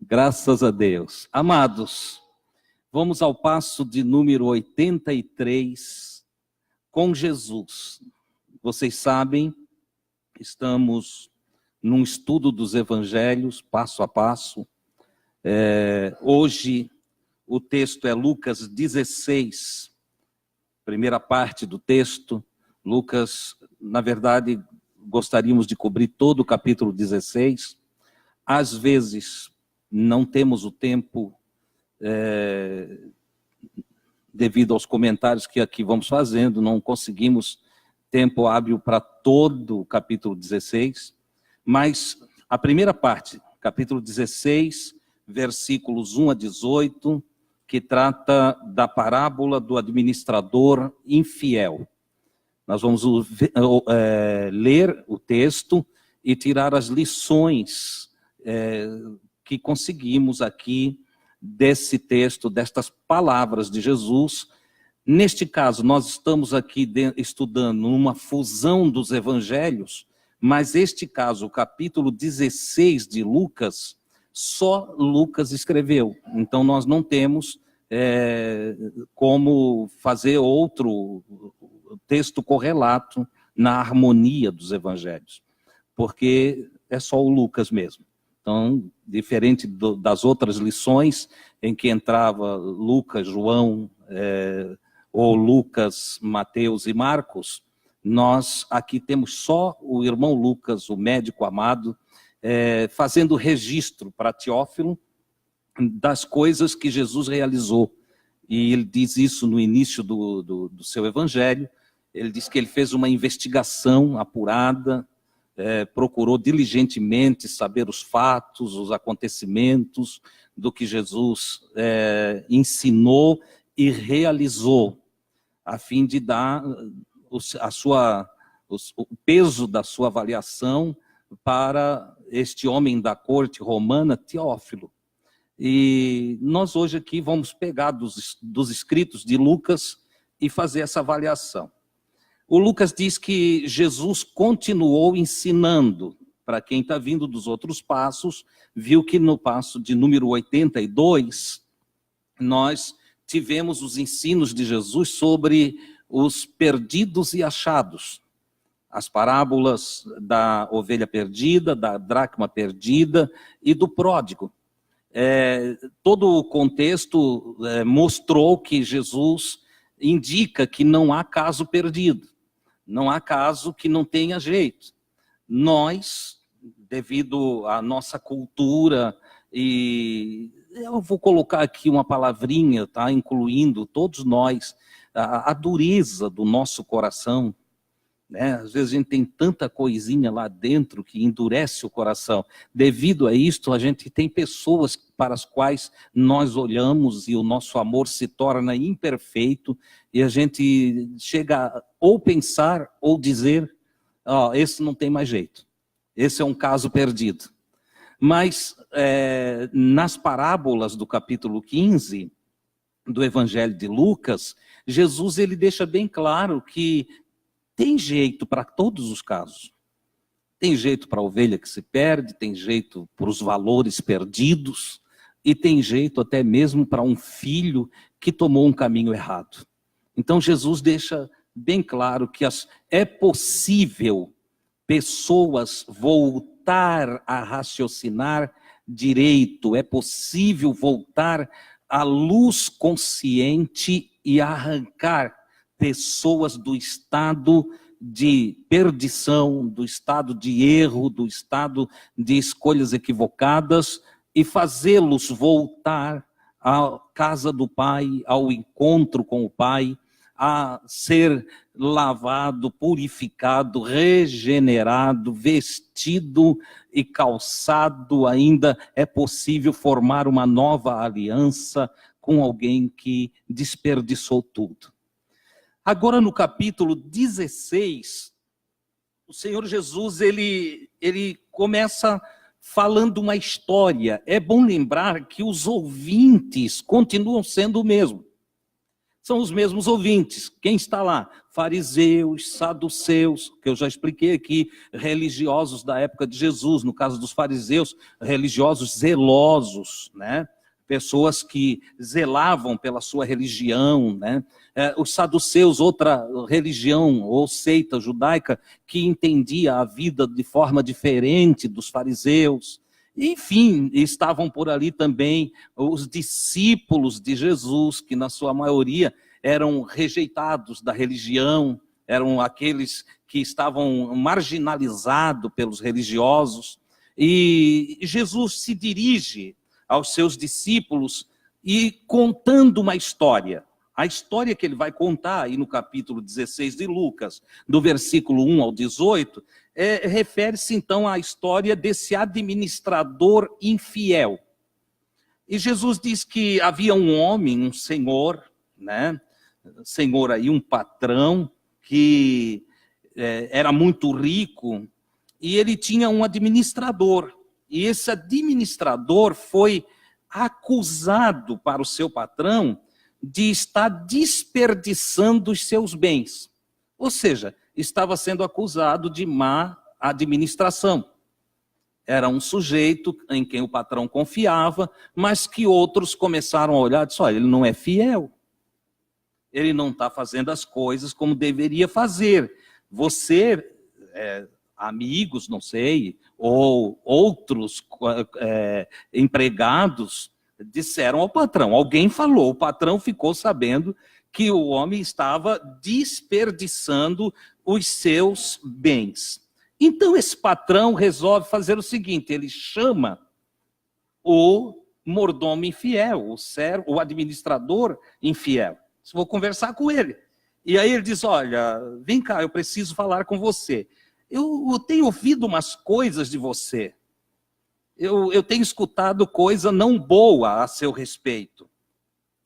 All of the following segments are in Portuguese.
Graças a Deus. Amados, vamos ao passo de número 83, com Jesus. Vocês sabem, estamos num estudo dos evangelhos, passo a passo. Hoje, o texto é Lucas 16, primeira parte do texto. Lucas, na verdade, gostaríamos de cobrir todo o capítulo 16. Às vezes, não temos o tempo, devido aos comentários que aqui vamos fazendo, não conseguimos tempo hábil para todo o capítulo 16, mas a primeira parte, capítulo 16, versículos 1 a 18, que trata da parábola do administrador infiel. Nós vamos ler o texto e tirar as lições que conseguimos aqui desse texto, destas palavras de Jesus. Neste caso, nós estamos aqui estudando uma fusão dos evangelhos, mas este caso, o capítulo 16 de Lucas, só Lucas escreveu. Então nós não temos como fazer outro texto correlato na harmonia dos evangelhos, porque é só o Lucas mesmo. Então, diferente das outras lições em que entrava Lucas, João, ou Lucas, Mateus e Marcos, nós aqui temos só o irmão Lucas, o médico amado, fazendo registro para Teófilo das coisas que Jesus realizou. E ele diz isso no início do seu evangelho. Ele diz que ele fez uma investigação apurada, procurou diligentemente saber os fatos, os acontecimentos do que Jesus ensinou e realizou, a fim de dar o peso da sua avaliação para este homem da corte romana, Teófilo. E nós hoje aqui vamos pegar dos escritos de Lucas e fazer essa avaliação. O Lucas diz que Jesus continuou ensinando. Para quem está vindo dos outros passos, viu que no passo de número 82, nós tivemos os ensinos de Jesus sobre os perdidos e achados. As parábolas da ovelha perdida, da dracma perdida e do pródigo. Todo o contexto mostrou que Jesus indica que não há caso perdido. Não há caso que não tenha jeito. Nós, devido à nossa cultura, e eu vou colocar aqui uma palavrinha, tá? Incluindo todos nós, a dureza do nosso coração, né? Às vezes a gente tem tanta coisinha lá dentro que endurece o coração. Devido a isto, a gente tem pessoas para as quais nós olhamos e o nosso amor se torna imperfeito, e a gente chega a ou pensar ou dizer, esse não tem mais jeito, esse é um caso perdido. Mas nas parábolas do capítulo 15 do Evangelho de Lucas, Jesus ele deixa bem claro que tem jeito para todos os casos. Tem jeito para a ovelha que se perde, tem jeito para os valores perdidos, e tem jeito até mesmo para um filho que tomou um caminho errado. Então Jesus deixa bem claro que é possível pessoas voltar a raciocinar direito, é possível voltar à luz consciente e arrancar pessoas do estado de perdição, do estado de erro, do estado de escolhas equivocadas, e fazê-los voltar à casa do Pai, ao encontro com o Pai, a ser lavado, purificado, regenerado, vestido e calçado. Ainda é possível formar uma nova aliança com alguém que desperdiçou tudo. Agora no capítulo 16, o Senhor Jesus ele começa falando uma história. É bom lembrar que os ouvintes continuam sendo o mesmo. São os mesmos ouvintes. Quem está lá? Fariseus, saduceus, que eu já expliquei aqui, religiosos da época de Jesus, no caso dos fariseus, religiosos zelosos, né? Pessoas que zelavam pela sua religião, né? Os saduceus, outra religião ou seita judaica que entendia a vida de forma diferente dos fariseus. Enfim, estavam por ali também os discípulos de Jesus, que na sua maioria eram rejeitados da religião, eram aqueles que estavam marginalizados pelos religiosos. E Jesus se dirige aos seus discípulos e contando uma história. A história que ele vai contar aí no capítulo 16 de Lucas, do versículo 1 ao 18, refere-se então à história desse administrador infiel. E Jesus diz que havia um homem, um senhor, né? Senhor aí, um patrão, que era muito rico, e ele tinha um administrador. E esse administrador foi acusado para o seu patrão de estar desperdiçando os seus bens. Ou seja, estava sendo acusado de má administração. Era um sujeito em quem o patrão confiava, mas que outros começaram a olhar e disseram, olha, ele não é fiel. Ele não está fazendo as coisas como deveria fazer. Você, amigos, não sei, ou outros empregados, disseram ao patrão, alguém falou, o patrão ficou sabendo que o homem estava desperdiçando os seus bens. Então esse patrão resolve fazer o seguinte, ele chama o mordomo infiel, o administrador infiel. Vou conversar com ele. E aí ele diz, olha, vem cá, eu preciso falar com você. Eu tenho ouvido umas coisas de você. Eu tenho escutado coisa não boa a seu respeito.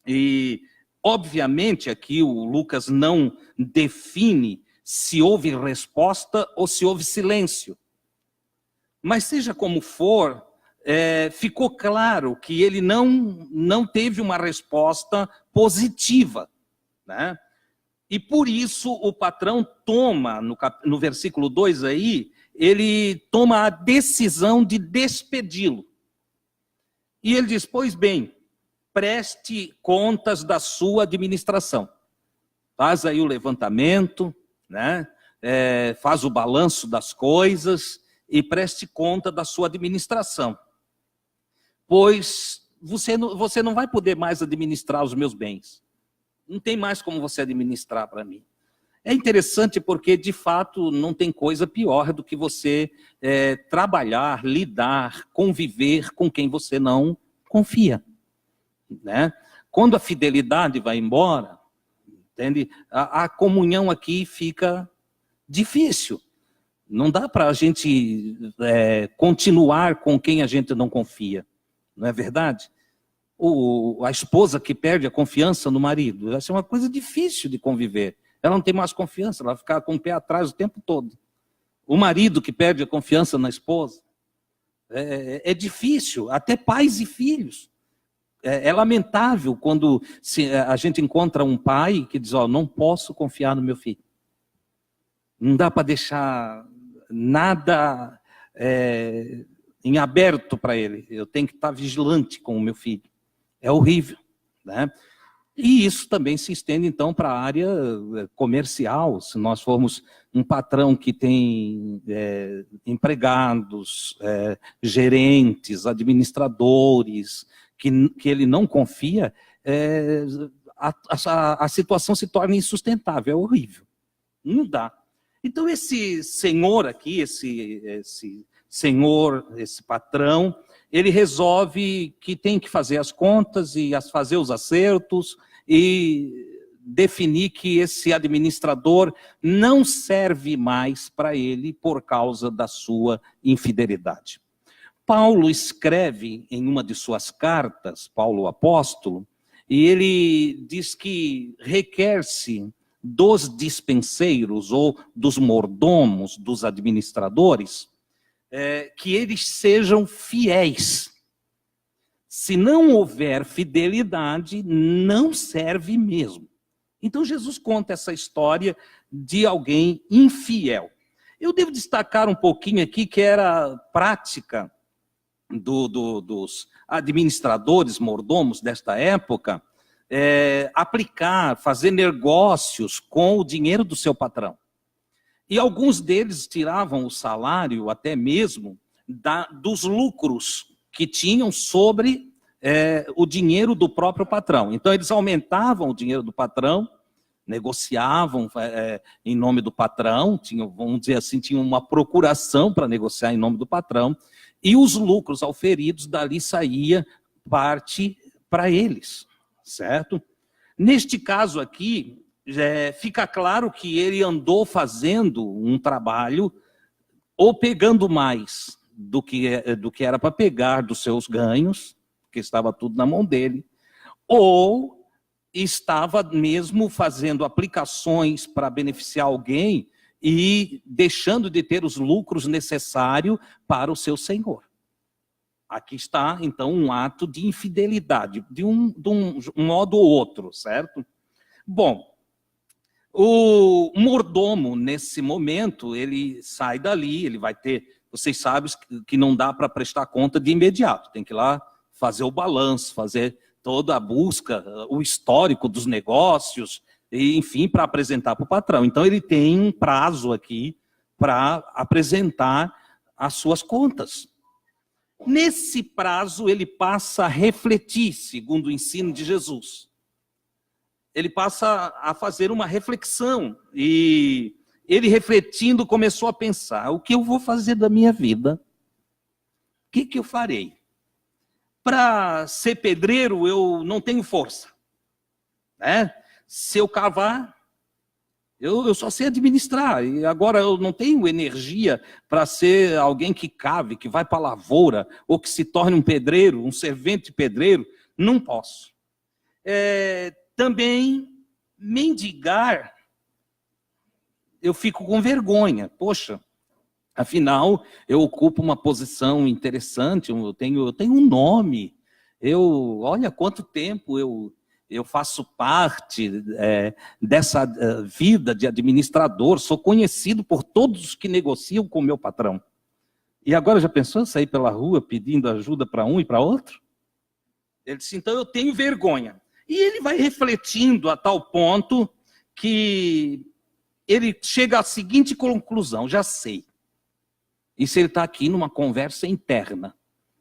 E, obviamente, aqui o Lucas não define se houve resposta ou se houve silêncio. Mas seja como for, ficou claro que ele não teve uma resposta positiva, né? E por isso o patrão toma, no versículo 2 aí, ele toma a decisão de despedi-lo. E ele diz, pois bem, preste contas da sua administração. Faz aí o levantamento, né? Faz o balanço das coisas e preste conta da sua administração. Pois você não vai poder mais administrar os meus bens. Não tem mais como você administrar para mim. É interessante porque, de fato, não tem coisa pior do que você trabalhar, lidar, conviver com quem você não confia, né? Quando a fidelidade vai embora, entende? A comunhão aqui fica difícil. Não dá para a gente continuar com quem a gente não confia, não é verdade? A esposa que perde a confiança no marido, vai ser uma coisa difícil de conviver. Ela não tem mais confiança, ela vai ficar com o pé atrás o tempo todo. O marido que perde a confiança na esposa, é difícil, até pais e filhos. É lamentável quando a gente encontra um pai que diz, não posso confiar no meu filho. Não dá para deixar nada em aberto para ele. Eu tenho que estar vigilante com o meu filho. É horrível, né? E isso também se estende, então, para a área comercial. Se nós formos um patrão que tem empregados, gerentes, administradores, que ele não confia, a situação se torna insustentável, é horrível. Não dá. Então, esse senhor aqui, esse senhor, esse patrão, ele resolve que tem que fazer as contas e fazer os acertos e definir que esse administrador não serve mais para ele por causa da sua infidelidade. Paulo escreve em uma de suas cartas, Paulo o apóstolo, e ele diz que requer-se dos dispenseiros ou dos mordomos, dos administradores, que eles sejam fiéis. Se não houver fidelidade, não serve mesmo. Então Jesus conta essa história de alguém infiel. Eu devo destacar um pouquinho aqui que era prática dos administradores, mordomos desta época, aplicar, fazer negócios com o dinheiro do seu patrão. E alguns deles tiravam o salário até mesmo dos lucros que tinham sobre o dinheiro do próprio patrão. Então eles aumentavam o dinheiro do patrão, negociavam em nome do patrão, vamos dizer assim, tinham uma procuração para negociar em nome do patrão, e os lucros auferidos dali saía parte para eles, certo? Neste caso aqui, fica claro que ele andou fazendo um trabalho ou pegando mais do que era para pegar dos seus ganhos, que estava tudo na mão dele, ou estava mesmo fazendo aplicações para beneficiar alguém e deixando de ter os lucros necessários para o seu senhor. Aqui está, então, um ato de infidelidade, de um modo ou outro, certo? Bom, o mordomo, nesse momento, ele sai dali, ele vai ter... Vocês sabem que não dá para prestar conta de imediato, tem que ir lá fazer o balanço, fazer toda a busca, o histórico dos negócios, enfim, para apresentar para o patrão. Então, ele tem um prazo aqui para apresentar as suas contas. Nesse prazo, ele passa a refletir, segundo o ensino de Jesus. Ele passa a fazer uma reflexão. E ele, refletindo, começou a pensar: o que eu vou fazer da minha vida? O que eu farei? Para ser pedreiro, eu não tenho força, né? Se eu cavar, eu só sei administrar. E agora eu não tenho energia para ser alguém que cave, que vai para a lavoura, ou que se torne um pedreiro, um servente pedreiro. Não posso. Também, mendigar, eu fico com vergonha. Poxa, afinal, eu ocupo uma posição interessante, eu tenho um nome. Olha quanto tempo eu faço parte dessa vida de administrador, sou conhecido por todos os que negociam com o meu patrão. E agora já pensou em sair pela rua pedindo ajuda para um e para outro? Ele disse: então eu tenho vergonha. E ele vai refletindo a tal ponto que ele chega à seguinte conclusão: já sei. Isso ele está aqui numa conversa interna,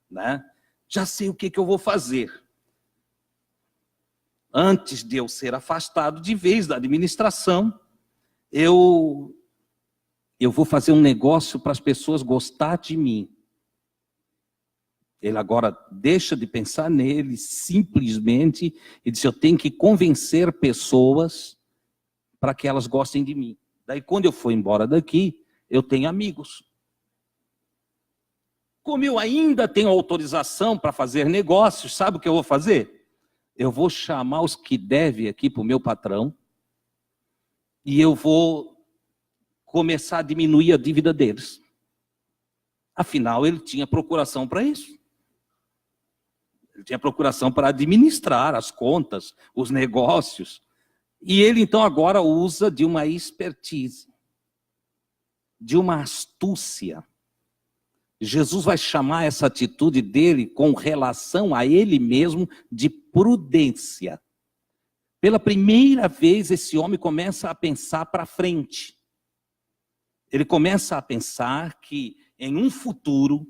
né? Já sei o que eu vou fazer. Antes de eu ser afastado de vez da administração, eu vou fazer um negócio para as pessoas gostar de mim. Ele agora deixa de pensar nele simplesmente e diz: eu tenho que convencer pessoas para que elas gostem de mim. Daí, quando eu for embora daqui, eu tenho amigos. Como eu ainda tenho autorização para fazer negócios, sabe o que eu vou fazer? Eu vou chamar os que devem aqui para o meu patrão e eu vou começar a diminuir a dívida deles. Afinal, ele tinha procuração para isso. Ele tinha procuração para administrar as contas, os negócios. E ele, então, agora usa de uma expertise, de uma astúcia. Jesus vai chamar essa atitude dele com relação a ele mesmo de prudência. Pela primeira vez, esse homem começa a pensar para frente. Ele começa a pensar que em um futuro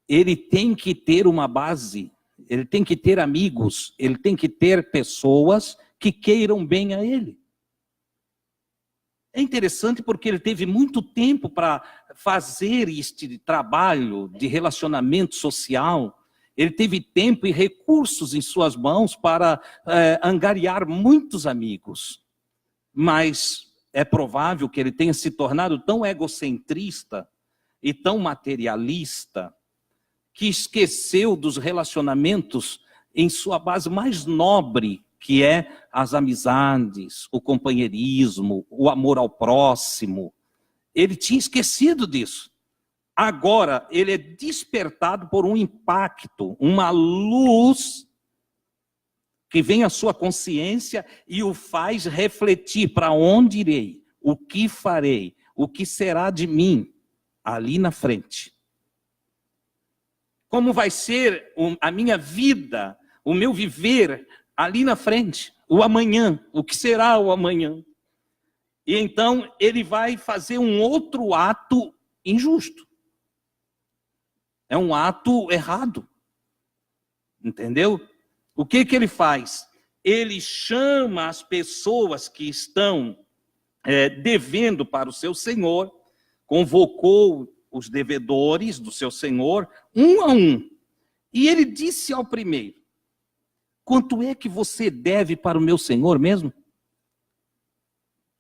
ele tem que ter uma base, ele tem que ter amigos, ele tem que ter pessoas que queiram bem a ele. É interessante porque ele teve muito tempo para fazer este trabalho de relacionamento social. Ele teve tempo e recursos em suas mãos para angariar muitos amigos. Mas é provável que ele tenha se tornado tão egocentrista e tão materialista que esqueceu dos relacionamentos em sua base mais nobre, que é as amizades, o companheirismo, o amor ao próximo. Ele tinha esquecido disso. Agora, ele é despertado por um impacto, uma luz que vem à sua consciência e o faz refletir: para onde irei, o que farei, o que será de mim ali na frente. Como vai ser a minha vida, o meu viver ali na frente, o amanhã, o que será o amanhã. E então ele vai fazer um outro ato injusto. É um ato errado. Entendeu? O que ele faz? Ele chama as pessoas que estão devendo para o seu senhor, convocou os devedores do seu senhor, um a um. E ele disse ao primeiro: quanto é que você deve para o meu senhor mesmo?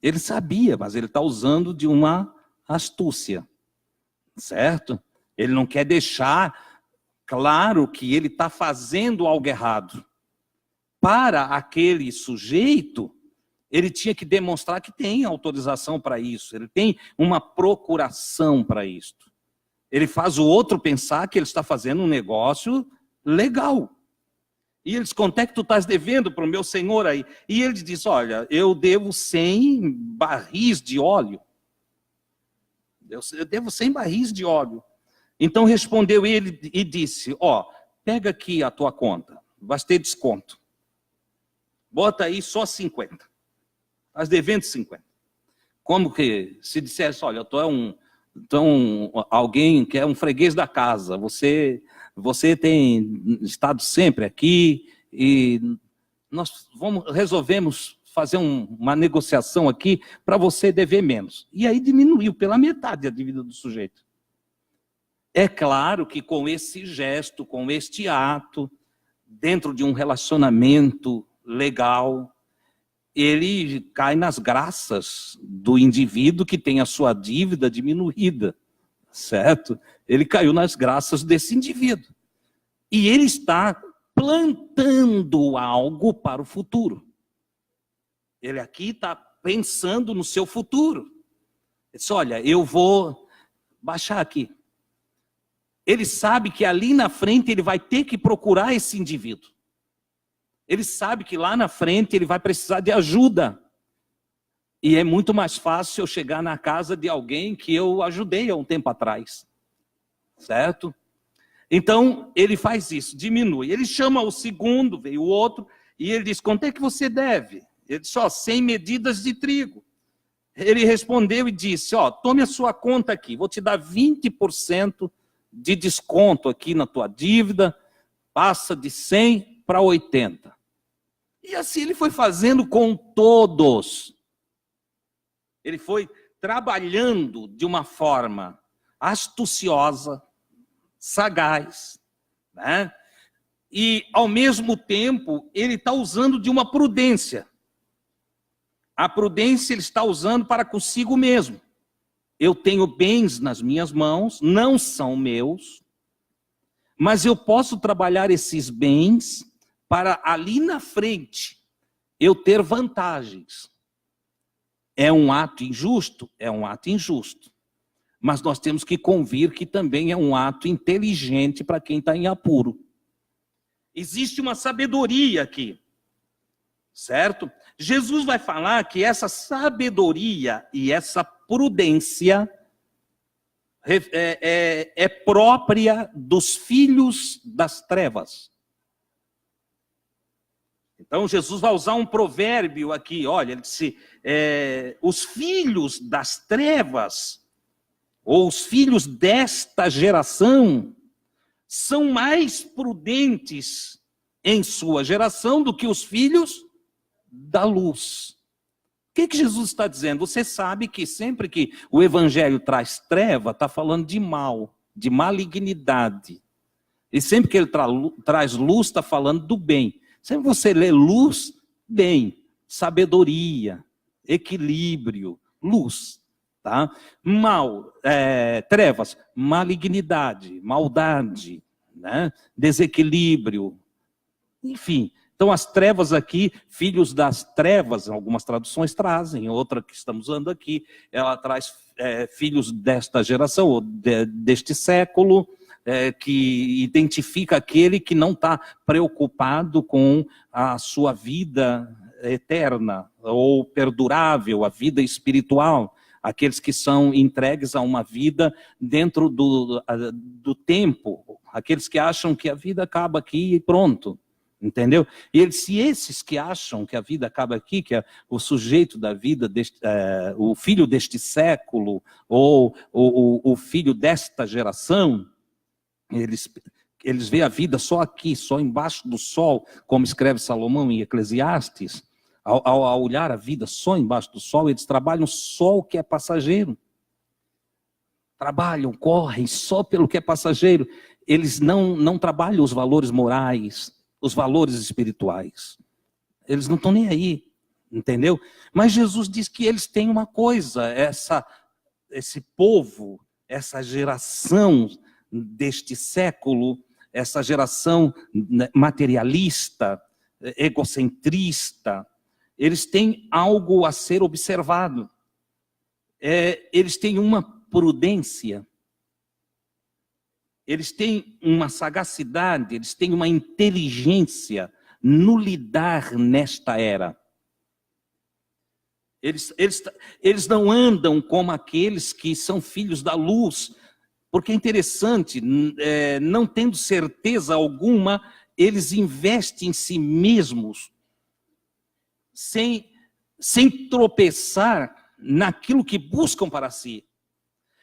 Ele sabia, mas ele está usando de uma astúcia, certo? Ele não quer deixar claro que ele está fazendo algo errado. Para aquele sujeito, ele tinha que demonstrar que tem autorização para isso, ele tem uma procuração para isto. Ele faz o outro pensar que ele está fazendo um negócio legal. E ele diz: quanto é que tu estás devendo para o meu senhor aí? E ele diz: olha, eu devo 100 barris de óleo. Eu devo 100 barris de óleo. Então respondeu ele e disse: pega aqui a tua conta, vai ter desconto. Bota aí só 50. Estás devendo 50. Como que se dissesse: olha, tu é alguém que é um freguês da casa, você tem estado sempre aqui e nós resolvemos fazer uma negociação aqui para você dever menos. E aí diminuiu pela metade a dívida do sujeito. É claro que com esse gesto, com este ato, dentro de um relacionamento legal, ele cai nas graças do indivíduo que tem a sua dívida diminuída, certo? Ele caiu nas graças desse indivíduo. E ele está plantando algo para o futuro. Ele aqui está pensando no seu futuro. Ele disse: olha, eu vou baixar aqui. Ele sabe que ali na frente ele vai ter que procurar esse indivíduo. Ele sabe que lá na frente ele vai precisar de ajuda. E é muito mais fácil eu chegar na casa de alguém que eu ajudei há um tempo atrás. Certo? Então, ele faz isso, diminui. Ele chama o segundo, veio o outro, e ele diz: quanto é que você deve? Ele disse: 100 medidas de trigo. Ele respondeu e disse: tome a sua conta aqui, vou te dar 20% de desconto aqui na tua dívida, passa de 100 para 80. E assim ele foi fazendo com todos. Ele foi trabalhando de uma forma astuciosa, sagaz, né? E ao mesmo tempo ele está usando de uma prudência. A prudência ele está usando para consigo mesmo. Eu tenho bens nas minhas mãos, não são meus, mas eu posso trabalhar esses bens para ali na frente eu ter vantagens. É um ato injusto? É um ato injusto. Mas nós temos que convir que também é um ato inteligente para quem está em apuro. Existe uma sabedoria aqui, certo? Jesus vai falar que essa sabedoria e essa prudência é própria dos filhos das trevas. Então Jesus vai usar um provérbio aqui, olha, ele disse: os filhos das trevas, ou os filhos desta geração, são mais prudentes em sua geração do que os filhos da luz. O que Jesus está dizendo? Você sabe que sempre que o evangelho traz treva, está falando de mal, de malignidade. E sempre que ele traz luz, está falando do bem. Sempre você lê luz, bem, sabedoria, equilíbrio, luz. Tá? Mal, trevas, malignidade, maldade, né? Desequilíbrio, enfim. Então as trevas aqui, filhos das trevas, algumas traduções trazem, outra que estamos usando aqui, ela traz filhos desta geração, ou deste século, que identifica aquele que não está preocupado com a sua vida eterna ou perdurável, a vida espiritual. Aqueles que são entregues a uma vida dentro do tempo, aqueles que acham que a vida acaba aqui e pronto, entendeu? E se esses que acham que a vida acaba aqui, que é o sujeito da vida, o filho deste século, ou o filho desta geração, eles veem a vida só aqui, só embaixo do sol, como escreve Salomão em Eclesiastes. Ao olhar a vida só embaixo do sol, eles trabalham só o que é passageiro. Trabalham, correm só pelo que é passageiro. Eles não trabalham os valores morais, os valores espirituais. Eles não estão nem aí, entendeu? Mas Jesus diz que eles têm uma coisa, esse povo, essa geração deste século, essa geração materialista, egocentrista, eles têm algo a ser observado. Eles têm uma prudência, eles têm uma sagacidade, eles têm uma inteligência no lidar nesta era. Eles não andam como aqueles que são filhos da luz, porque é interessante, não tendo certeza alguma, eles investem em si mesmos, sem tropeçar naquilo que buscam para si.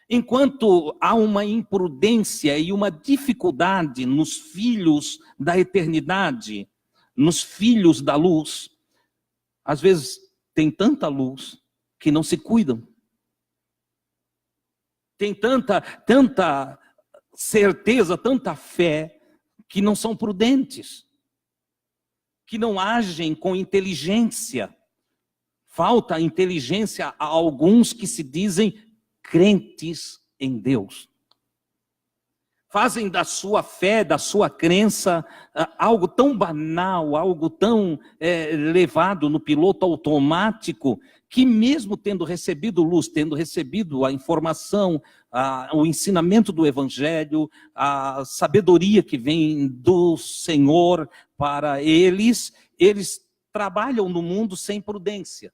Enquanto há uma imprudência e uma dificuldade nos filhos da eternidade, nos filhos da luz, às vezes tem tanta luz que não se cuidam. Tem tanta certeza, tanta fé, que não são prudentes, que não agem com inteligência. Falta inteligência a alguns que se dizem crentes em Deus. Fazem da sua fé, da sua crença, algo tão banal, algo tão levado no piloto automático, que mesmo tendo recebido luz, tendo recebido a informação, o ensinamento do Evangelho, a sabedoria que vem do Senhor para eles trabalham no mundo sem prudência.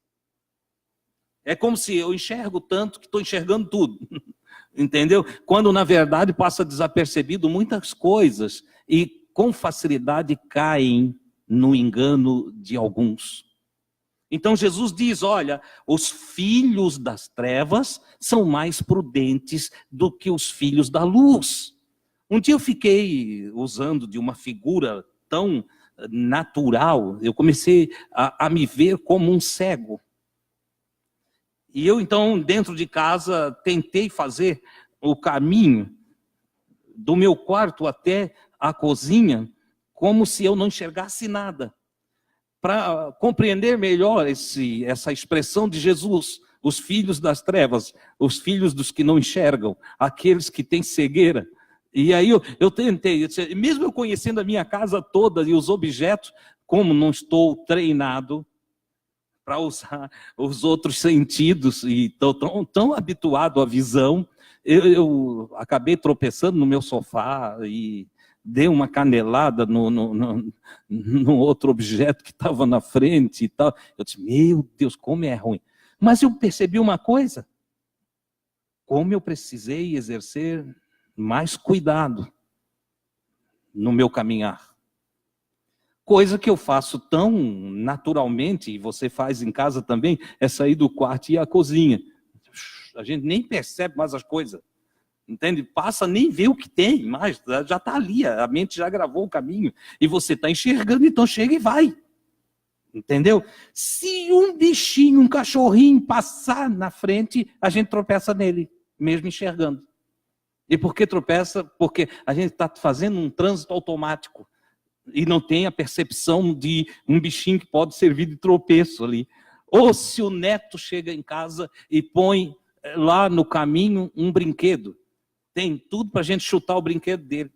É como se eu enxergo tanto que estou enxergando tudo, entendeu? Quando na verdade passa desapercebido muitas coisas e com facilidade caem no engano de alguns. Então Jesus diz, olha, os filhos das trevas são mais prudentes do que os filhos da luz. Um dia eu fiquei usando de uma figura tão natural, eu comecei a me ver como um cego. E eu então, dentro de casa, tentei fazer o caminho do meu quarto até a cozinha, como se eu não enxergasse nada. Para compreender melhor essa expressão de Jesus, os filhos das trevas, os filhos dos que não enxergam, aqueles que têm cegueira. E aí eu tentei, mesmo eu conhecendo a minha casa toda e os objetos, como não estou treinado para usar os outros sentidos e estou tão habituado à visão, eu acabei tropeçando no meu sofá e dei uma canelada no outro objeto que estava na frente e tal. Eu disse, meu Deus, como é ruim. Mas eu percebi uma coisa, como eu precisei exercer mais cuidado no meu caminhar. Coisa que eu faço tão naturalmente, e você faz em casa também, é sair do quarto e ir à cozinha. A gente nem percebe mais as coisas. Entende? Passa, nem vê o que tem mais, já está ali, a mente já gravou o caminho, e você está enxergando, então chega e vai. Entendeu? Se um bichinho, um cachorrinho passar na frente, a gente tropeça nele, mesmo enxergando. E por que tropeça? Porque a gente está fazendo um trânsito automático, e não tem a percepção de um bichinho que pode servir de tropeço ali. Ou se o neto chega em casa e põe lá no caminho um brinquedo, tem tudo para a gente chutar o brinquedo dele,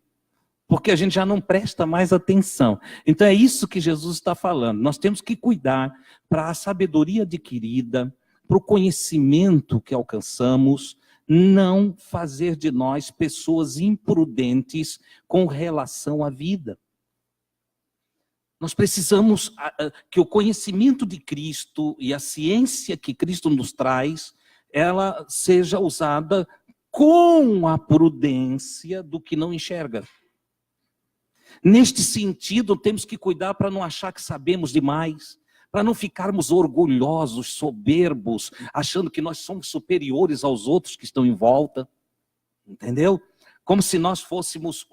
porque a gente já não presta mais atenção. Então é isso que Jesus está falando. Nós temos que cuidar para a sabedoria adquirida, para o conhecimento que alcançamos, não fazer de nós pessoas imprudentes com relação à vida. Nós precisamos que o conhecimento de Cristo e a ciência que Cristo nos traz, ela seja usada com a prudência do que não enxerga. Neste sentido, temos que cuidar para não achar que sabemos demais, para não ficarmos orgulhosos, soberbos, achando que nós somos superiores aos outros que estão em volta, entendeu? Como se nós fôssemos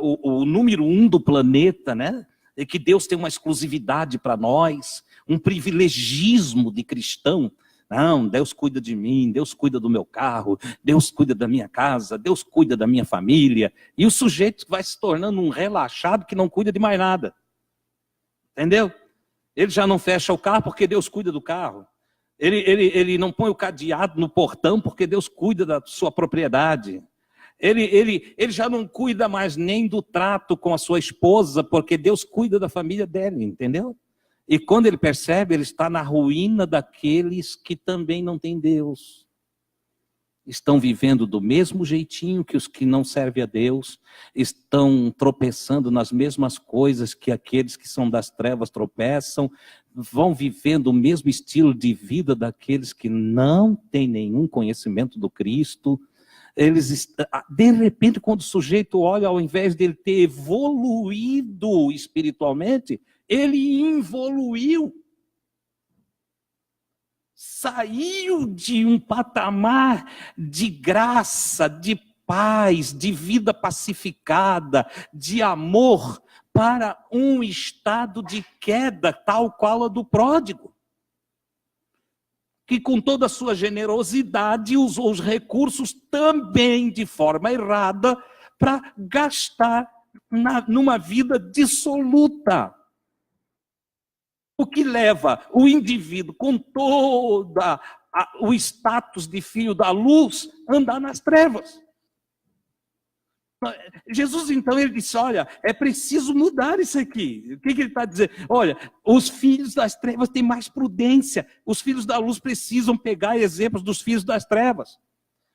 o número 1 do planeta, né? E que Deus tem uma exclusividade para nós, um privilegismo de cristão. Não, Deus cuida de mim, Deus cuida do meu carro, Deus cuida da minha casa, Deus cuida da minha família. E o sujeito vai se tornando um relaxado que não cuida de mais nada. Entendeu? Ele já não fecha o carro porque Deus cuida do carro. Ele não põe o cadeado no portão porque Deus cuida da sua propriedade. Ele já não cuida mais nem do trato com a sua esposa, porque Deus cuida da família dele, entendeu? E quando ele percebe, ele está na ruína daqueles que também não têm Deus. Estão vivendo do mesmo jeitinho que os que não servem a Deus, estão tropeçando nas mesmas coisas que aqueles que são das trevas tropeçam, vão vivendo o mesmo estilo de vida daqueles que não têm nenhum conhecimento do Cristo. Eles, de repente, quando o sujeito olha, ao invés dele ter evoluído espiritualmente, ele involuiu. Saiu de um patamar de graça, de paz, de vida pacificada, de amor, para um estado de queda, tal qual a do pródigo, que com toda a sua generosidade usou os recursos também de forma errada para gastar numa vida dissoluta. O que leva o indivíduo com todo o status de filho da luz a andar nas trevas. Jesus, então, ele disse, olha, é preciso mudar isso aqui. O que ele está dizendo? Olha, os filhos das trevas têm mais prudência. Os filhos da luz precisam pegar exemplos dos filhos das trevas.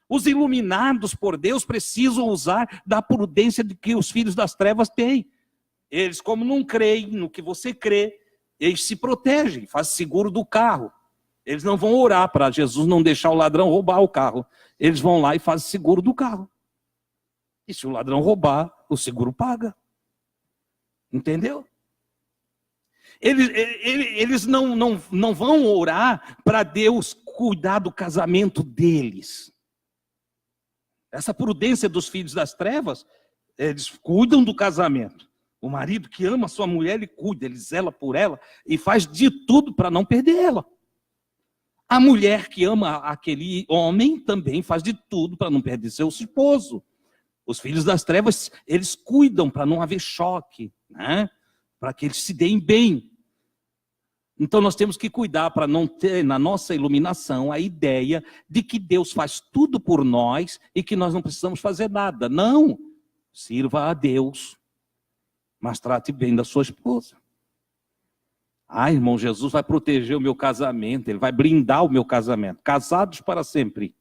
Os iluminados por Deus precisam usar da prudência de que os filhos das trevas têm. Eles, como não creem no que você crê, eles se protegem, fazem seguro do carro. Eles não vão orar para Jesus não deixar o ladrão roubar o carro. Eles vão lá e fazem seguro do carro. E se o ladrão roubar, o seguro paga. Entendeu? Eles não vão orar para Deus cuidar do casamento deles. Essa prudência dos filhos das trevas, eles cuidam do casamento. O marido que ama a sua mulher, ele cuida, ele zela por ela e faz de tudo para não perder ela. A mulher que ama aquele homem também faz de tudo para não perder seu esposo. Os filhos das trevas, eles cuidam para não haver choque, né? Para que eles se deem bem. Então nós temos que cuidar para não ter na nossa iluminação a ideia de que Deus faz tudo por nós e que nós não precisamos fazer nada. Não, sirva a Deus, mas trate bem da sua esposa. Ah, irmão, Jesus vai proteger o meu casamento, Ele vai blindar o meu casamento. Casados para sempre.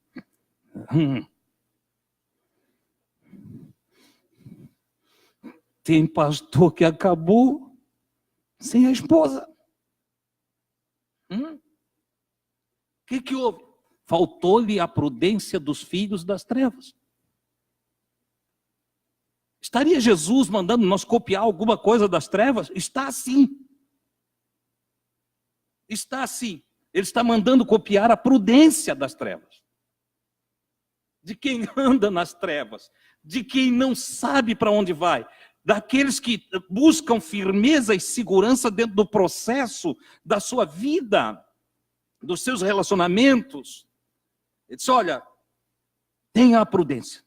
Tem pastor que acabou sem a esposa. O que houve? Faltou-lhe a prudência dos filhos das trevas. Estaria Jesus mandando nós copiar alguma coisa das trevas? Está assim. Está assim. Ele está mandando copiar a prudência das trevas. De quem anda nas trevas. De quem não sabe para onde vai. Daqueles que buscam firmeza e segurança dentro do processo da sua vida, dos seus relacionamentos. Ele disse, olha, tenha a prudência.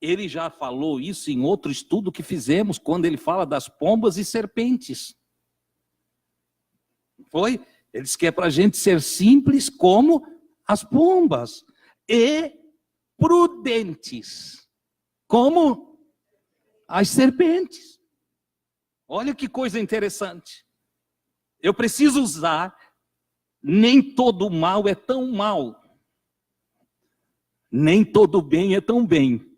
Ele já falou isso em outro estudo que fizemos, quando ele fala das pombas e serpentes. Foi? Ele disse que é para a gente ser simples como as pombas e prudentes como as serpentes. Olha que coisa interessante. Eu preciso usar, nem todo mal é tão mal. Nem todo bem é tão bem.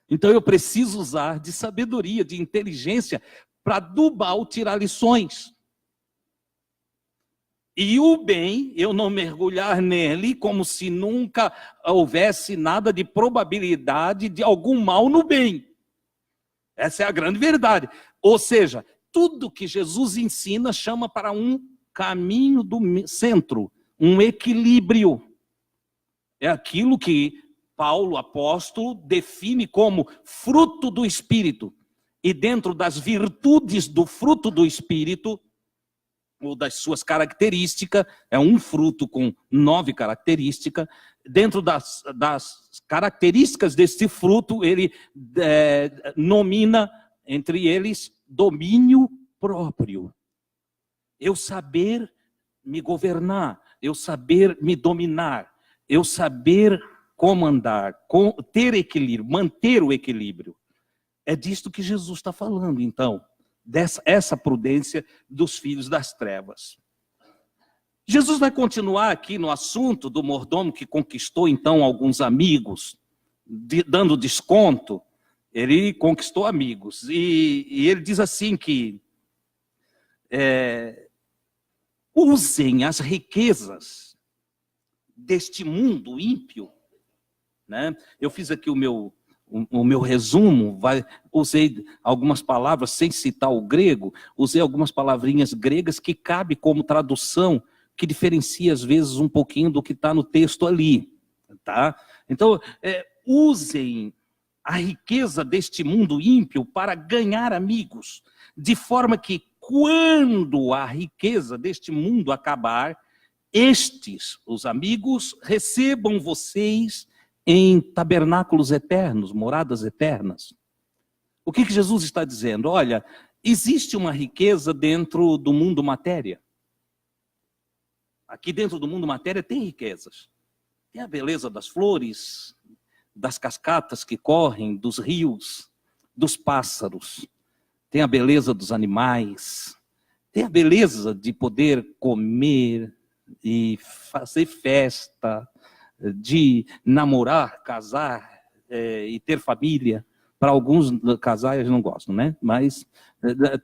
Então eu preciso usar de sabedoria, de inteligência, para do mal tirar lições. E o bem, eu não mergulhar nele como se nunca houvesse nada de probabilidade de algum mal no bem. Essa é a grande verdade. Ou seja, tudo que Jesus ensina chama para um caminho do centro, um equilíbrio. É aquilo que Paulo, apóstolo, define como fruto do Espírito. E dentro das virtudes do fruto do Espírito, ou das suas características, é um fruto com 9 características, dentro das características deste fruto, ele nomina, entre eles, domínio próprio. Eu saber me governar, eu saber me dominar, eu saber comandar, ter equilíbrio, manter o equilíbrio. É disto que Jesus está falando, então, essa prudência dos filhos das trevas. Jesus vai continuar aqui no assunto do mordomo que conquistou, então, alguns amigos, dando desconto. Ele conquistou amigos, e ele diz assim que usem as riquezas deste mundo ímpio, né? Eu fiz aqui o meu resumo, usei algumas palavras sem citar o grego, usei algumas palavrinhas gregas que cabe como tradução, que diferencia às vezes um pouquinho do que está no texto ali, tá? Então, usem a riqueza deste mundo ímpio para ganhar amigos, de forma que quando a riqueza deste mundo acabar, os amigos, recebam vocês em tabernáculos eternos, moradas eternas. O que Jesus está dizendo? Olha, existe uma riqueza dentro do mundo matéria. Aqui dentro do mundo matéria tem riquezas. Tem a beleza das flores, das cascatas que correm, dos rios, dos pássaros. Tem a beleza dos animais. Tem a beleza de poder comer e fazer festa, de namorar, casar e ter família. Para alguns casais não gostam, né? Mas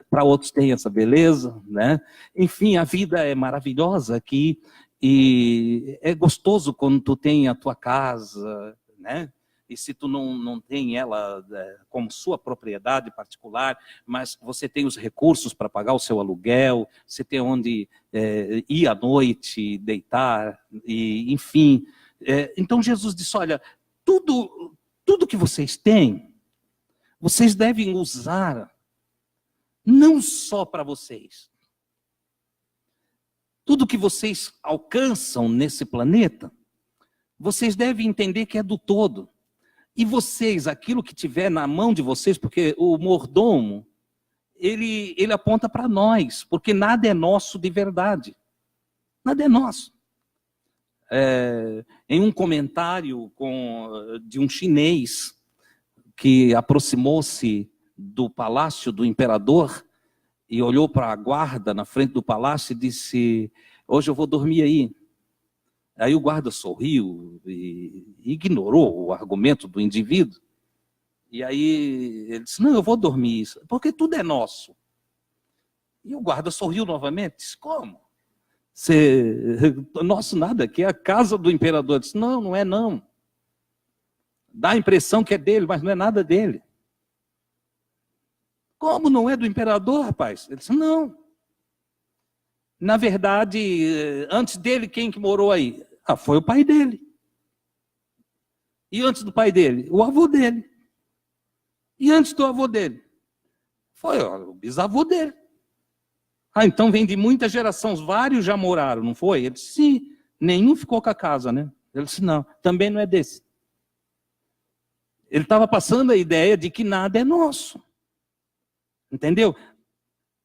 para outros tem essa beleza, né? Enfim, a vida é maravilhosa aqui e é gostoso quando tu tem a tua casa, né? E se tu não tem ela como sua propriedade particular, mas você tem os recursos para pagar o seu aluguel, você tem onde ir à noite, deitar, e enfim. Então Jesus disse, olha, tudo que vocês têm, vocês devem usar não só para vocês. Tudo que vocês alcançam nesse planeta, vocês devem entender que é do todo. E vocês, aquilo que tiver na mão de vocês, porque o mordomo, ele aponta para nós, porque nada é nosso de verdade. Nada é nosso. Em um comentário de um chinês que aproximou-se do palácio do imperador e olhou para a guarda na frente do palácio e disse, hoje eu vou dormir aí. Aí o guarda sorriu e ignorou o argumento do indivíduo. E aí ele disse, não, eu vou dormir, porque tudo é nosso. E o guarda sorriu novamente, disse, como? Nosso nada, aqui é a casa do imperador. Disse, não é não. Dá a impressão que é dele, mas não é nada dele. Como não é do imperador, rapaz? Ele disse, não. Na verdade, antes dele, quem que morou aí? Foi o pai dele. E antes do pai dele? O avô dele. E antes do avô dele? Foi o bisavô dele. Então vem de muitas gerações, vários já moraram, não foi? Ele disse, sim, nenhum ficou com a casa, né? Ele disse, não, também não é desse. Ele estava passando a ideia de que nada é nosso. Entendeu?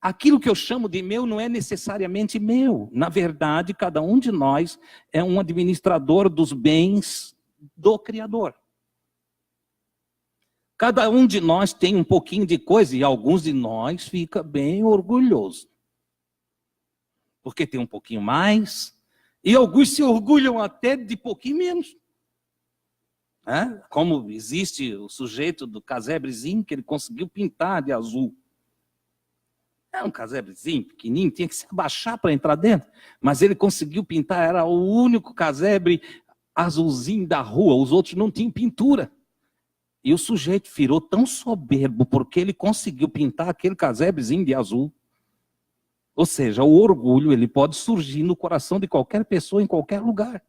Aquilo que eu chamo de meu não é necessariamente meu. Na verdade, cada um de nós é um administrador dos bens do Criador. Cada um de nós tem um pouquinho de coisa e alguns de nós fica bem orgulhoso. Porque tem um pouquinho mais, e alguns se orgulham até de pouquinho menos. Como existe o sujeito do casebrezinho que ele conseguiu pintar de azul. Era um casebrezinho pequenininho, tinha que se abaixar para entrar dentro, mas ele conseguiu pintar, era o único casebre azulzinho da rua, os outros não tinham pintura. E o sujeito virou tão soberbo porque ele conseguiu pintar aquele casebrezinho de azul. Ou seja, o orgulho ele pode surgir no coração de qualquer pessoa em qualquer lugar.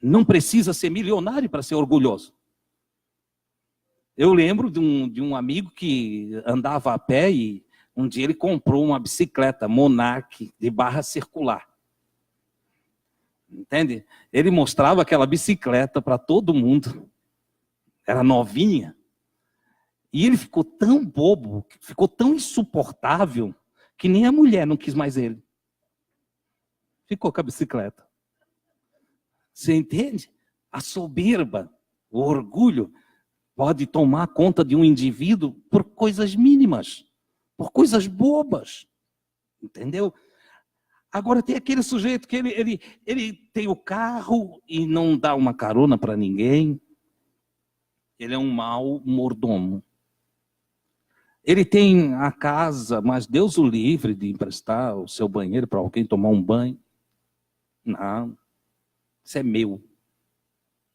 Não precisa ser milionário para ser orgulhoso. Eu lembro de um amigo que andava a pé e um dia ele comprou uma bicicleta Monarch de barra circular. Entende? Ele mostrava aquela bicicleta para todo mundo. Era novinha. E ele ficou tão bobo, ficou tão insuportável, que nem a mulher não quis mais ele. Ficou com a bicicleta. Você entende? A soberba, o orgulho, pode tomar conta de um indivíduo por coisas mínimas, por coisas bobas. Entendeu? Agora tem aquele sujeito que ele tem o carro e não dá uma carona para ninguém. Ele é um mau mordomo. Ele tem a casa, mas Deus o livre de emprestar o seu banheiro para alguém tomar um banho. Não, isso é meu.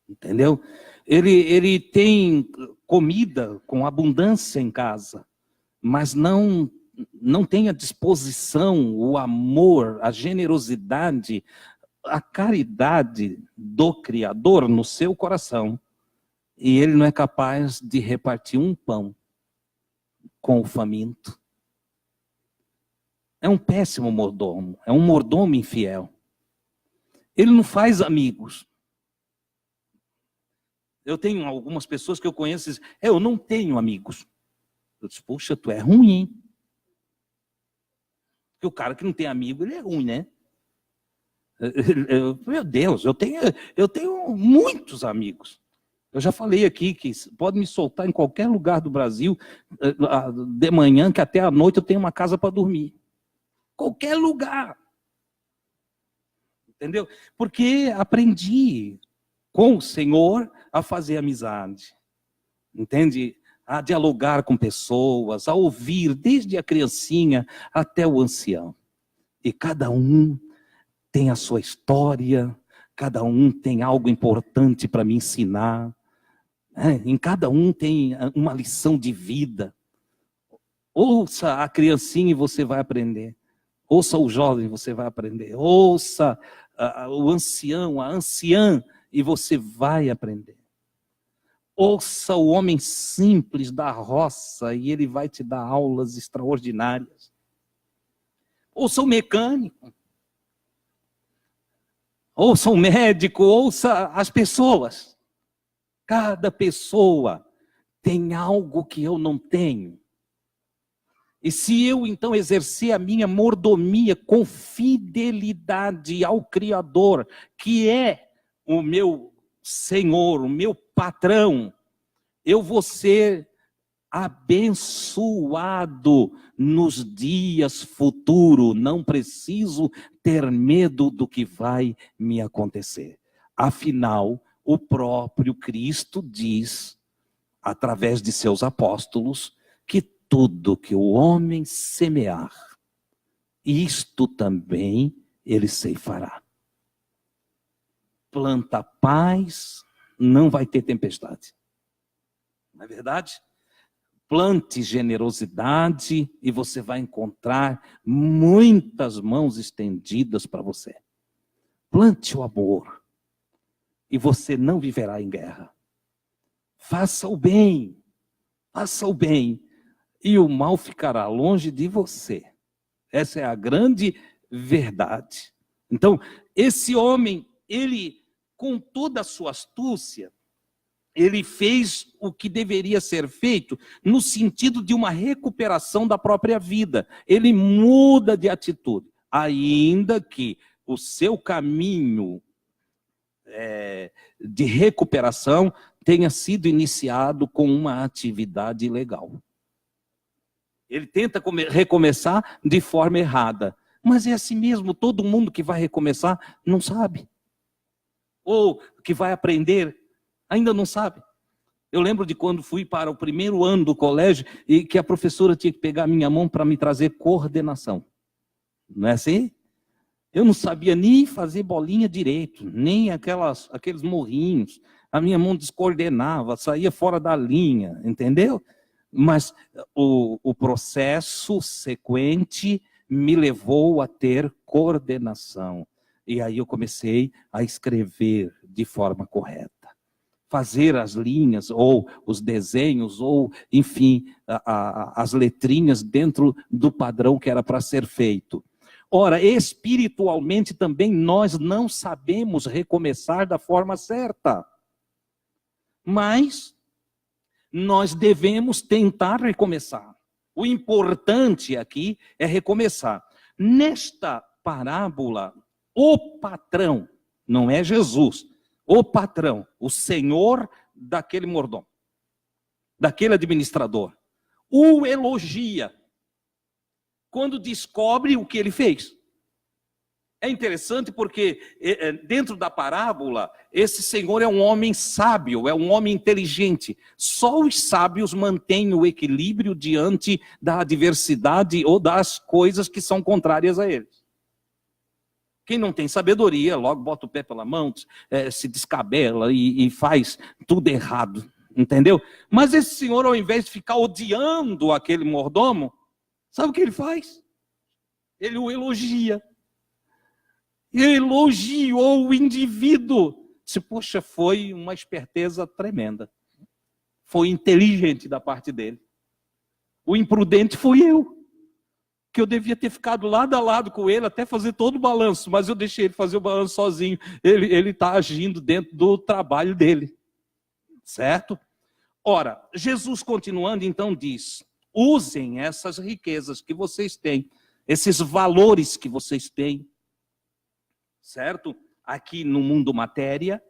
Entendeu? Ele tem comida com abundância em casa, mas não tem a disposição, o amor, a generosidade, a caridade do Criador no seu coração. E ele não é capaz de repartir um pão com o faminto. É um péssimo mordomo, é um mordomo infiel. Ele não faz amigos. Eu tenho algumas pessoas que eu conheço e dizem, eu não tenho amigos. Eu disse, puxa, tu é ruim. Porque o cara que não tem amigo, ele é ruim, né? Meu Deus, eu tenho muitos amigos. Eu já falei aqui que pode me soltar em qualquer lugar do Brasil, de manhã, que até à noite eu tenho uma casa para dormir. Qualquer lugar. Entendeu? Porque aprendi com o Senhor a fazer amizade. Entende? A dialogar com pessoas, a ouvir desde a criancinha até o ancião. E cada um tem a sua história, cada um tem algo importante para me ensinar. Em cada um tem uma lição de vida. Ouça a criancinha e você vai aprender. Ouça o jovem e você vai aprender. Ouça o ancião, a anciã, e você vai aprender. Ouça o homem simples da roça e ele vai te dar aulas extraordinárias. Ouça o mecânico. Ouça o médico, ouça as pessoas. Cada pessoa tem algo que eu não tenho. E se eu então exercer a minha mordomia com fidelidade ao Criador, que é o meu Senhor, o meu patrão, eu vou ser abençoado nos dias futuros. Não preciso ter medo do que vai me acontecer. Afinal, o próprio Cristo diz, através de seus apóstolos, que tudo que o homem semear, isto também ele ceifará. Planta paz, não vai ter tempestade. Não é verdade? Plante generosidade e você vai encontrar muitas mãos estendidas para você. Plante o amor e você não viverá em guerra. Faça o bem e o mal ficará longe de você. Essa é a grande verdade. Então, esse homem, ele, com toda a sua astúcia, ele fez o que deveria ser feito no sentido de uma recuperação da própria vida. Ele muda de atitude, ainda que o seu caminho de recuperação tenha sido iniciado com uma atividade ilegal. Ele tenta recomeçar de forma errada. Mas é assim mesmo, todo mundo que vai recomeçar não sabe. Ou que vai aprender, ainda não sabe. Eu lembro de quando fui para o primeiro ano do colégio e que a professora tinha que pegar a minha mão para me trazer coordenação. Não é assim? Eu não sabia nem fazer bolinha direito, nem aqueles morrinhos. A minha mão descoordenava, saía fora da linha, entendeu? Mas o processo sequente me levou a ter coordenação. E aí eu comecei a escrever de forma correta. Fazer as linhas, ou os desenhos, ou, enfim, as letrinhas dentro do padrão que era para ser feito. Ora, espiritualmente também nós não sabemos recomeçar da forma certa. Mas nós devemos tentar recomeçar. O importante aqui é recomeçar. Nesta parábola, o patrão, não é Jesus, o patrão, o senhor daquele mordomo, daquele administrador, o elogia quando descobre o que ele fez. É interessante porque dentro da parábola, esse senhor é um homem sábio, é um homem inteligente. Só os sábios mantêm o equilíbrio diante da adversidade ou das coisas que são contrárias a eles. Quem não tem sabedoria, logo bota o pé pela mão, se descabela e faz tudo errado, entendeu? Mas esse senhor, ao invés de ficar odiando aquele mordomo, sabe o que ele faz? Ele o elogia. Elogiou o indivíduo. Disse, poxa, foi uma esperteza tremenda. Foi inteligente da parte dele. O imprudente fui eu. Que eu devia ter ficado lado a lado com ele até fazer todo o balanço, mas eu deixei ele fazer o balanço sozinho. Ele está agindo dentro do trabalho dele. Certo? Ora, Jesus continuando então diz, usem essas riquezas que vocês têm, esses valores que vocês têm, certo? Aqui no mundo matéria,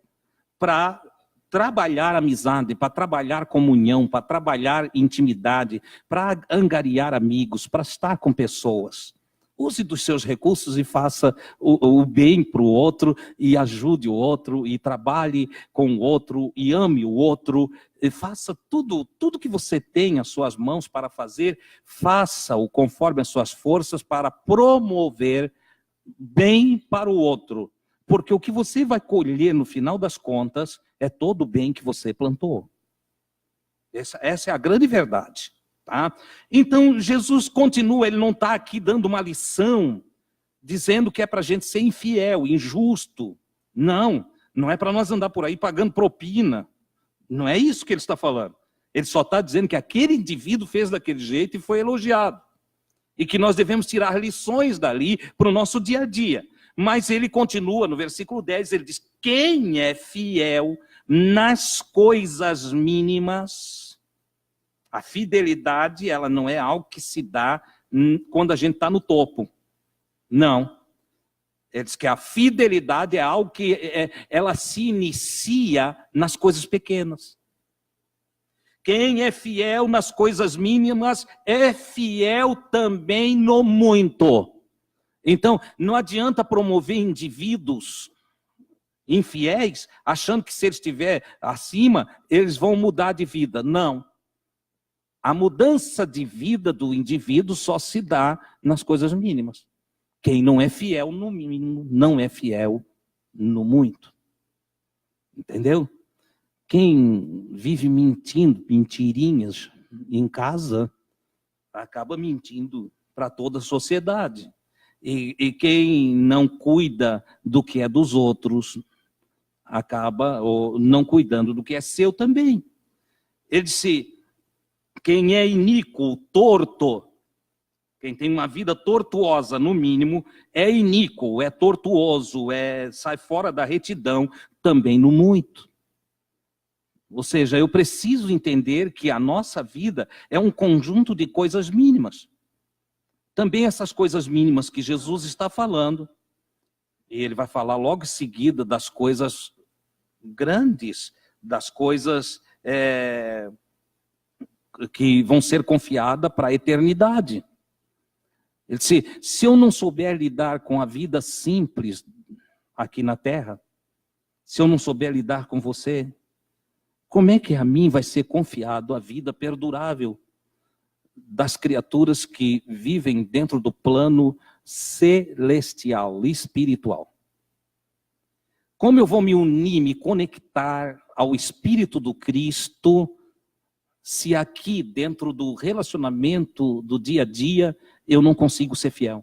para trabalhar amizade, para trabalhar comunhão, para trabalhar intimidade, para angariar amigos, para estar com pessoas. Use dos seus recursos e faça o bem para o outro, e ajude o outro, e trabalhe com o outro, e ame o outro, e faça tudo que você tem às suas mãos para fazer, faça-o conforme as suas forças para promover bem para o outro. Porque o que você vai colher no final das contas é todo o bem que você plantou. Essa é a grande verdade. Tá? Então Jesus continua, ele não está aqui dando uma lição, dizendo que é para a gente ser infiel, injusto. Não é para nós andar por aí pagando propina. Não é isso que ele está falando. Ele só está dizendo que aquele indivíduo fez daquele jeito e foi elogiado. E que nós devemos tirar lições dali para o nosso dia a dia. Mas ele continua, no versículo 10, ele diz, quem é fiel nas coisas mínimas, a fidelidade, ela não é algo que se dá quando a gente está no topo. Não. Ele diz que a fidelidade é algo que ela se inicia nas coisas pequenas. Quem é fiel nas coisas mínimas é fiel também no muito. Então, não adianta promover indivíduos infiéis, achando que se ele estiver acima, eles vão mudar de vida. Não. A mudança de vida do indivíduo só se dá nas coisas mínimas. Quem não é fiel no mínimo, não é fiel no muito. Entendeu? Quem vive mentindo, mentirinhas em casa, acaba mentindo para toda a sociedade. E quem não cuida do que é dos outros, acaba não cuidando do que é seu também. Ele disse, quem é iníquo, torto, quem tem uma vida tortuosa, no mínimo, é iníquo, é tortuoso, sai fora da retidão, também no muito. Ou seja, eu preciso entender que a nossa vida é um conjunto de coisas mínimas. Também essas coisas mínimas que Jesus está falando, e ele vai falar logo em seguida das coisas grandes, das coisas que vão ser confiadas para a eternidade. Ele disse, se eu não souber lidar com a vida simples aqui na terra, se eu não souber lidar com você, como é que a mim vai ser confiado a vida perdurável das criaturas que vivem dentro do plano celestial, espiritual? Como eu vou me unir, me conectar ao Espírito do Cristo, se aqui dentro do relacionamento do dia a dia eu não consigo ser fiel?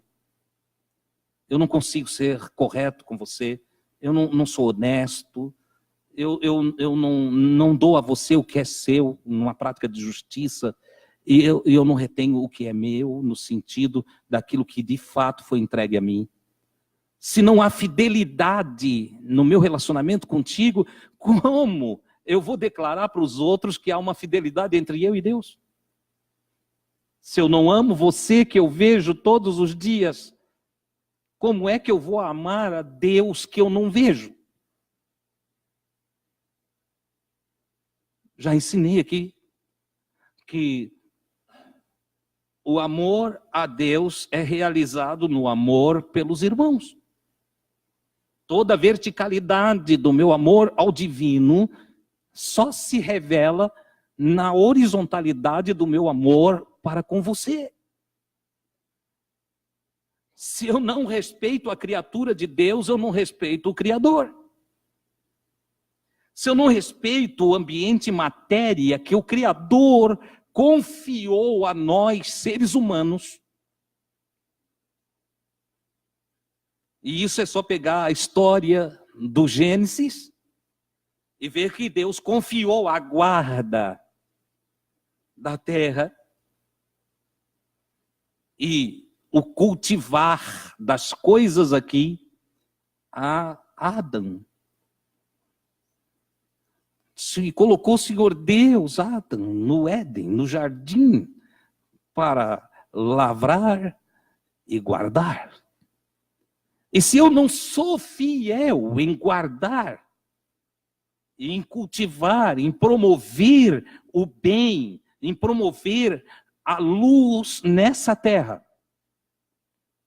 Eu não consigo ser correto com você, eu não sou honesto, eu não dou a você o que é seu, numa prática de justiça, e eu não retenho o que é meu, no sentido daquilo que de fato foi entregue a mim. Se não há fidelidade no meu relacionamento contigo, como eu vou declarar para os outros que há uma fidelidade entre eu e Deus? Se eu não amo você que eu vejo todos os dias, como é que eu vou amar a Deus que eu não vejo? Já ensinei aqui que o amor a Deus é realizado no amor pelos irmãos. Toda a verticalidade do meu amor ao divino só se revela na horizontalidade do meu amor para com você. Se eu não respeito a criatura de Deus, eu não respeito o Criador. Se eu não respeito o ambiente matéria que o Criador confiou a nós, seres humanos, e isso é só pegar a história do Gênesis e ver que Deus confiou a guarda da terra e o cultivar das coisas aqui a Adão. Se colocou o Senhor Deus, Adão, no Éden, no jardim, para lavrar e guardar. E se eu não sou fiel em guardar, em cultivar, em promover o bem, em promover a luz nessa terra,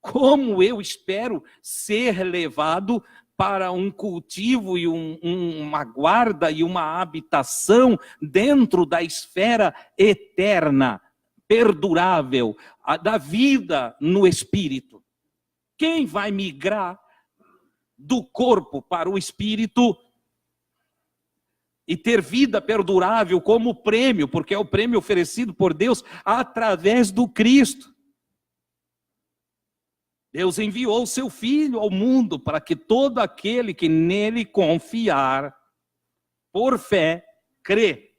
como eu espero ser levado para um cultivo e uma guarda e uma habitação dentro da esfera eterna, perdurável, da vida no Espírito? Quem vai migrar do corpo para o Espírito e ter vida perdurável como prêmio, porque é o prêmio oferecido por Deus através do Cristo? Deus enviou o seu Filho ao mundo para que todo aquele que nele confiar, por fé, crê,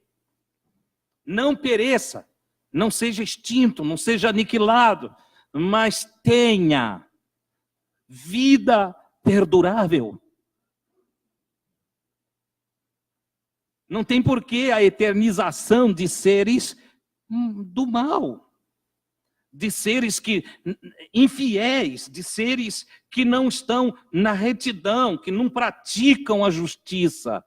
não pereça, não seja extinto, não seja aniquilado, mas tenha vida perdurável. Não tem porquê a eternização de seres do mal, de seres infiéis, de seres que não estão na retidão, que não praticam a justiça.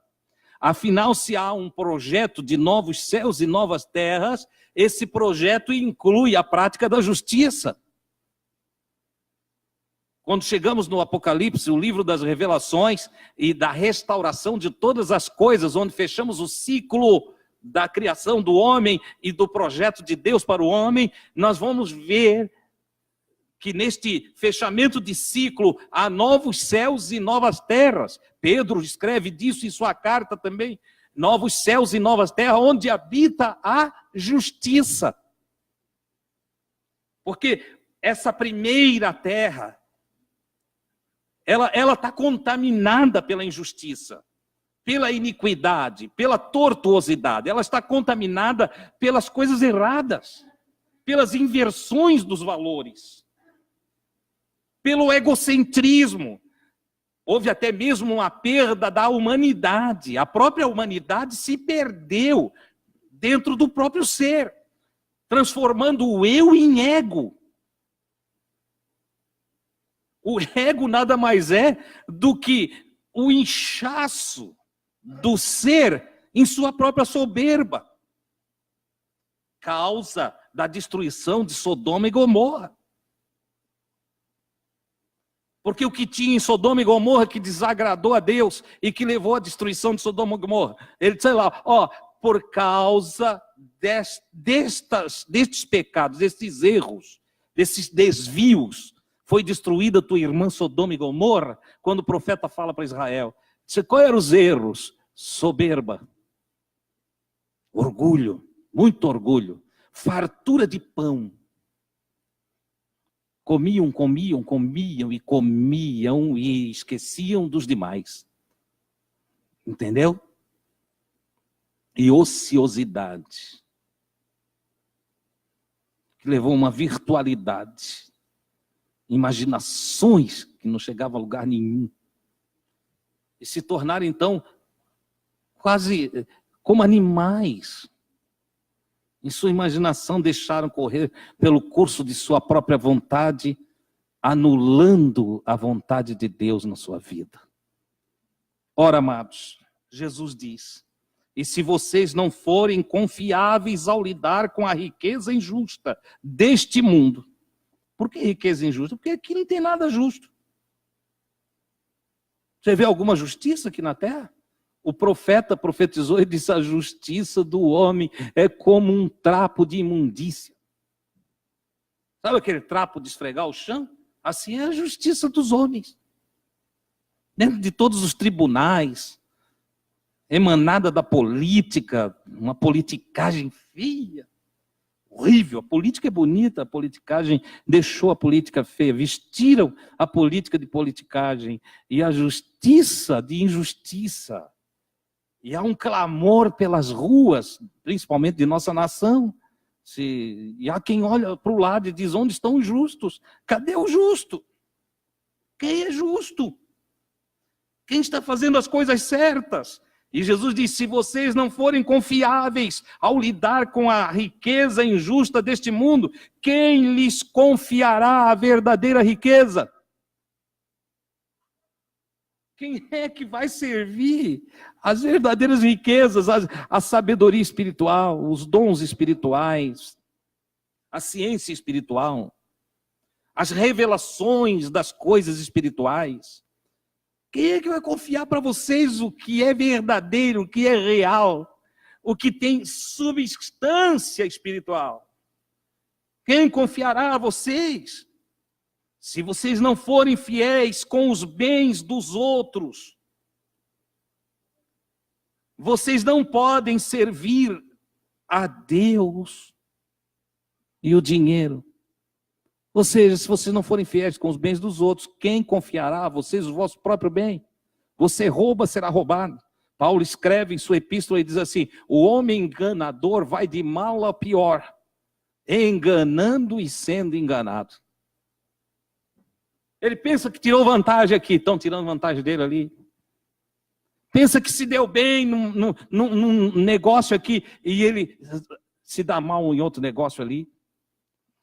Afinal, se há um projeto de novos céus e novas terras, esse projeto inclui a prática da justiça. Quando chegamos no Apocalipse, o livro das revelações e da restauração de todas as coisas, onde fechamos o ciclo da criação do homem e do projeto de Deus para o homem, nós vamos ver que neste fechamento de ciclo há novos céus e novas terras. Pedro escreve disso em sua carta também. Novos céus e novas terras, onde habita a justiça. Porque essa primeira terra, ela está contaminada pela injustiça, pela iniquidade, pela tortuosidade. Ela está contaminada pelas coisas erradas, pelas inversões dos valores, pelo egocentrismo. Houve até mesmo uma perda da humanidade. A própria humanidade se perdeu dentro do próprio ser, transformando o eu em ego. O ego nada mais é do que o inchaço do ser em sua própria soberba. Causa da destruição de Sodoma e Gomorra. Porque o que tinha em Sodoma e Gomorra que desagradou a Deus e que levou à destruição de Sodoma e Gomorra? Ele disse lá, por causa destes pecados, destes erros, desses desvios, foi destruída tua irmã Sodoma e Gomorra, quando o profeta fala para Israel. Qual eram os erros? Soberba, orgulho, muito orgulho, fartura de pão. Comiam e esqueciam dos demais. Entendeu? E ociosidade, que levou a uma virtualidade, imaginações que não chegavam a lugar nenhum. E se tornaram, então, quase como animais. Em sua imaginação deixaram correr pelo curso de sua própria vontade, anulando a vontade de Deus na sua vida. Ora, amados, Jesus diz: e se vocês não forem confiáveis ao lidar com a riqueza injusta deste mundo. Por que riqueza injusta? Porque aqui não tem nada justo. Você vê alguma justiça aqui na terra? O profeta profetizou e disse: a justiça do homem é como um trapo de imundícia. Sabe aquele trapo de esfregar o chão? Assim é a justiça dos homens. Dentro de todos os tribunais, emanada da política, uma politicagem feia, horrível. A política é bonita, a politicagem deixou a política feia, vestiram a política de politicagem e a justiça de injustiça. E há um clamor pelas ruas, principalmente de nossa nação. E há quem olha para o lado e diz: onde estão os justos? Cadê o justo? Quem é justo? Quem está fazendo as coisas certas? E Jesus diz: se vocês não forem confiáveis ao lidar com a riqueza injusta deste mundo, quem lhes confiará a verdadeira riqueza? Quem é que vai servir as verdadeiras riquezas, a sabedoria espiritual, os dons espirituais, a ciência espiritual, as revelações das coisas espirituais? Quem é que vai confiar para vocês o que é verdadeiro, o que é real, o que tem substância espiritual? Quem confiará a vocês? Se vocês não forem fiéis com os bens dos outros, vocês não podem servir a Deus e o dinheiro. Ou seja, se vocês não forem fiéis com os bens dos outros, quem confiará a vocês o vosso próprio bem? Você rouba, será roubado. Paulo escreve em sua epístola e diz assim: o homem enganador vai de mal a pior, enganando e sendo enganado. Ele pensa que tirou vantagem aqui, estão tirando vantagem dele ali. Pensa que se deu bem num negócio aqui e ele se dá mal em outro negócio ali.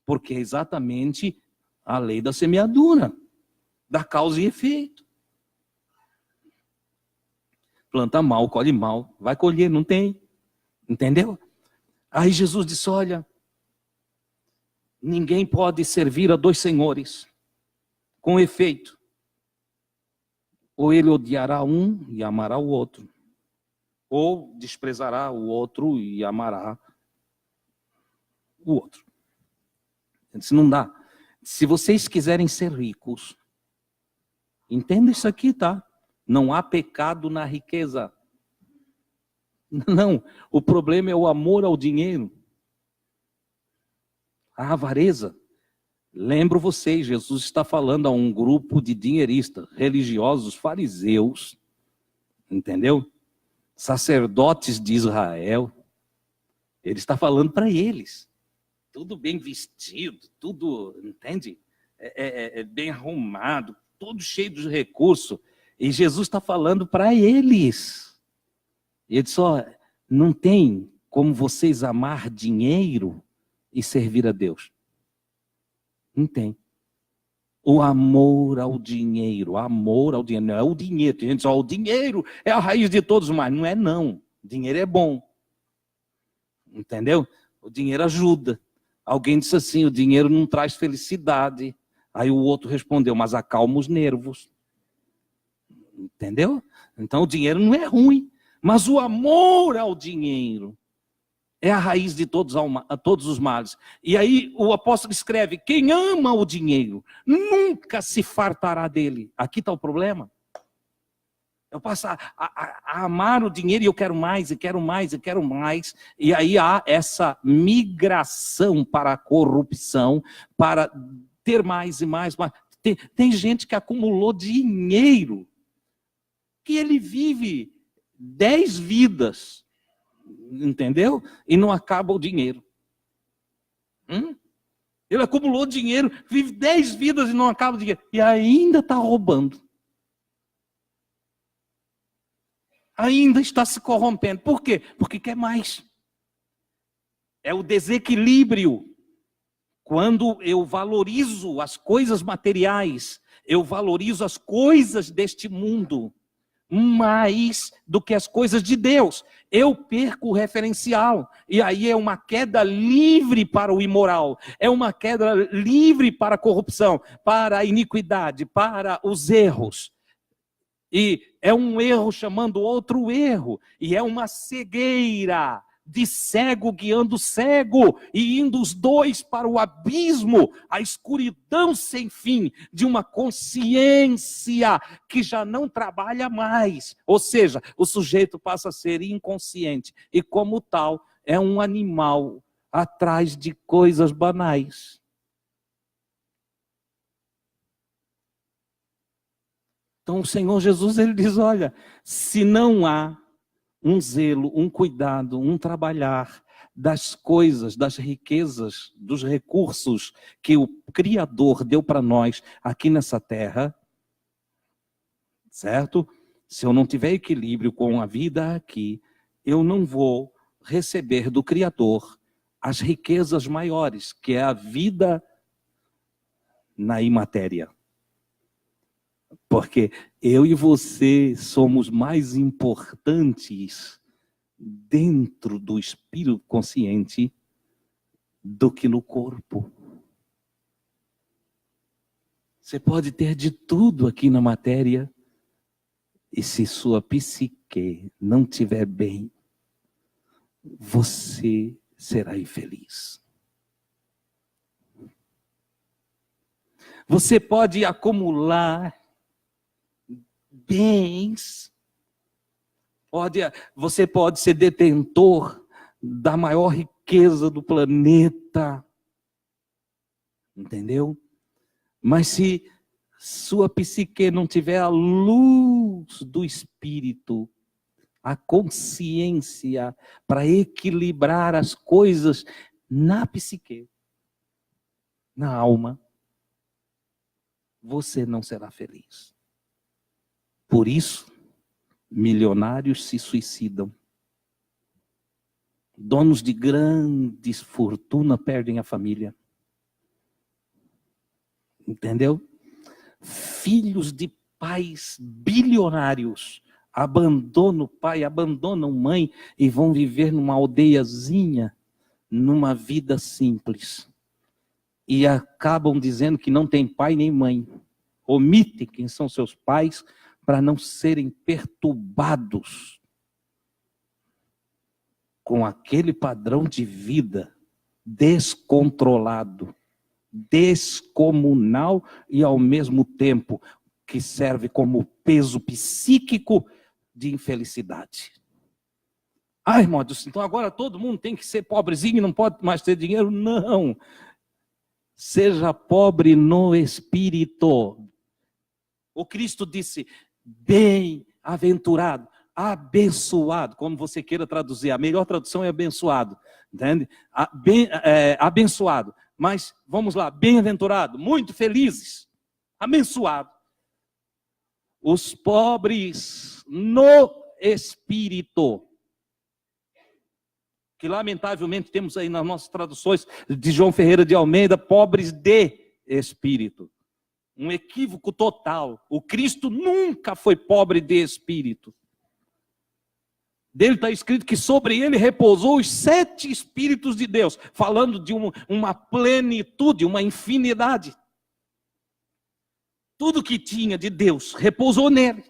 Porque é exatamente a lei da semeadura, da causa e efeito. Planta mal, colhe mal, vai colher, não tem. Entendeu? Aí Jesus disse: olha, ninguém pode servir a dois senhores. Com efeito, ou ele odiará um e amará o outro, ou desprezará o outro e amará o outro. Ele disse: não dá. Se vocês quiserem ser ricos, entenda isso aqui, tá? Não há pecado na riqueza. Não, o problema é o amor ao dinheiro, a avareza. Lembro vocês, Jesus está falando a um grupo de dinheiristas, religiosos, fariseus, entendeu? Sacerdotes de Israel. Ele está falando para eles. Tudo bem vestido, tudo, entende? Bem arrumado, tudo cheio de recursos. E Jesus está falando para eles. Ele disse: ó, não tem como vocês amar dinheiro e servir a Deus. Não tem. O amor ao dinheiro, não é o dinheiro. Tem gente que diz: ó, o dinheiro é a raiz de todos os males. Não é, não. O dinheiro é bom. Entendeu? O dinheiro ajuda. Alguém disse assim: o dinheiro não traz felicidade. Aí o outro respondeu: mas acalma os nervos. Entendeu? Então o dinheiro não é ruim, Mas o amor ao dinheiro é a raiz de todos os males. E aí o apóstolo escreve: quem ama o dinheiro nunca se fartará dele. Aqui está o problema. Eu passo a amar o dinheiro e eu quero mais, e quero mais, e quero mais. E aí há essa migração para a corrupção, para ter mais e mais. Tem gente que acumulou dinheiro, que ele vive 10 vidas, entendeu? E não acaba o dinheiro. Ele acumulou dinheiro, vive 10 vidas e não acaba o dinheiro. E ainda está roubando. Ainda está se corrompendo. Por quê? Porque quer mais. É o desequilíbrio. Quando eu valorizo as coisas materiais, eu valorizo as coisas deste mundo mais do que as coisas de Deus, eu perco o referencial. E aí é uma queda livre para o imoral, é uma queda livre para a corrupção, para a iniquidade, para os erros. E é um erro chamando outro erro, e é uma cegueira de cego guiando cego, e indo os dois para o abismo, a escuridão sem fim de uma consciência que já não trabalha mais. Ou seja, o sujeito passa a ser inconsciente, e como tal, é um animal atrás de coisas banais. Então o Senhor Jesus, ele diz: olha, se não há um zelo, um cuidado, um trabalhar das coisas, das riquezas, dos recursos que o Criador deu para nós aqui nessa terra, certo? Se eu não tiver equilíbrio com a vida aqui, eu não vou receber do Criador as riquezas maiores, que é a vida na imatéria. Porque eu e você somos mais importantes dentro do espírito consciente do que no corpo. Você pode ter de tudo aqui na matéria, e se sua psique não estiver bem, você será infeliz. Você pode acumular bens, você pode ser detentor da maior riqueza do planeta, entendeu? Mas se sua psique não tiver a luz do Espírito, a consciência para equilibrar as coisas na psique, na alma, você não será feliz. Por isso, milionários se suicidam. Donos de grandes fortunas perdem a família. Entendeu? Filhos de pais bilionários abandonam o pai, abandonam mãe e vão viver numa aldeiazinha, numa vida simples. E acabam dizendo que não tem pai nem mãe. Omitem quem são seus pais para não serem perturbados com aquele padrão de vida descontrolado, descomunal e ao mesmo tempo que serve como peso psíquico de infelicidade. Ah, irmão, então agora todo mundo tem que ser pobrezinho e não pode mais ter dinheiro? Não. Seja pobre no espírito. O Cristo disse: bem-aventurado, abençoado, como você queira traduzir. A melhor tradução é abençoado, entende? Abençoado. Mas vamos lá, bem-aventurado, muito felizes, abençoado. Os pobres no espírito, que lamentavelmente temos aí nas nossas traduções de João Ferreira de Almeida, pobres de espírito. Um equívoco total. O Cristo nunca foi pobre de espírito. Dele está escrito que sobre ele repousou os 7 Espíritos de Deus, falando de uma plenitude, uma infinidade. Tudo que tinha de Deus repousou nele.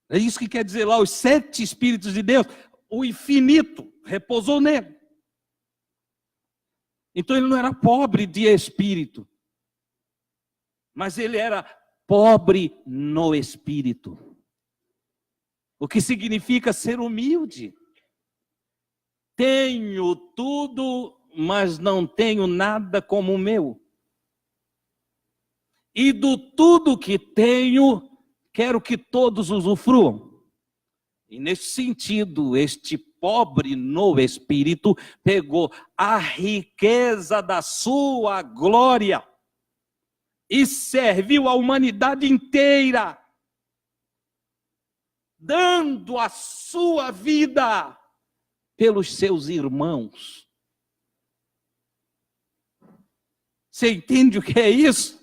É isso que quer dizer lá, os 7 Espíritos de Deus. O infinito repousou nele. Então ele não era pobre de espírito, mas ele era pobre no espírito. O que significa ser humilde. Tenho tudo, mas não tenho nada como o meu. E do tudo que tenho, quero que todos usufruam. E nesse sentido, este pobre no espírito pegou a riqueza da sua glória e serviu a humanidade inteira, dando a sua vida pelos seus irmãos. Você entende o que é isso?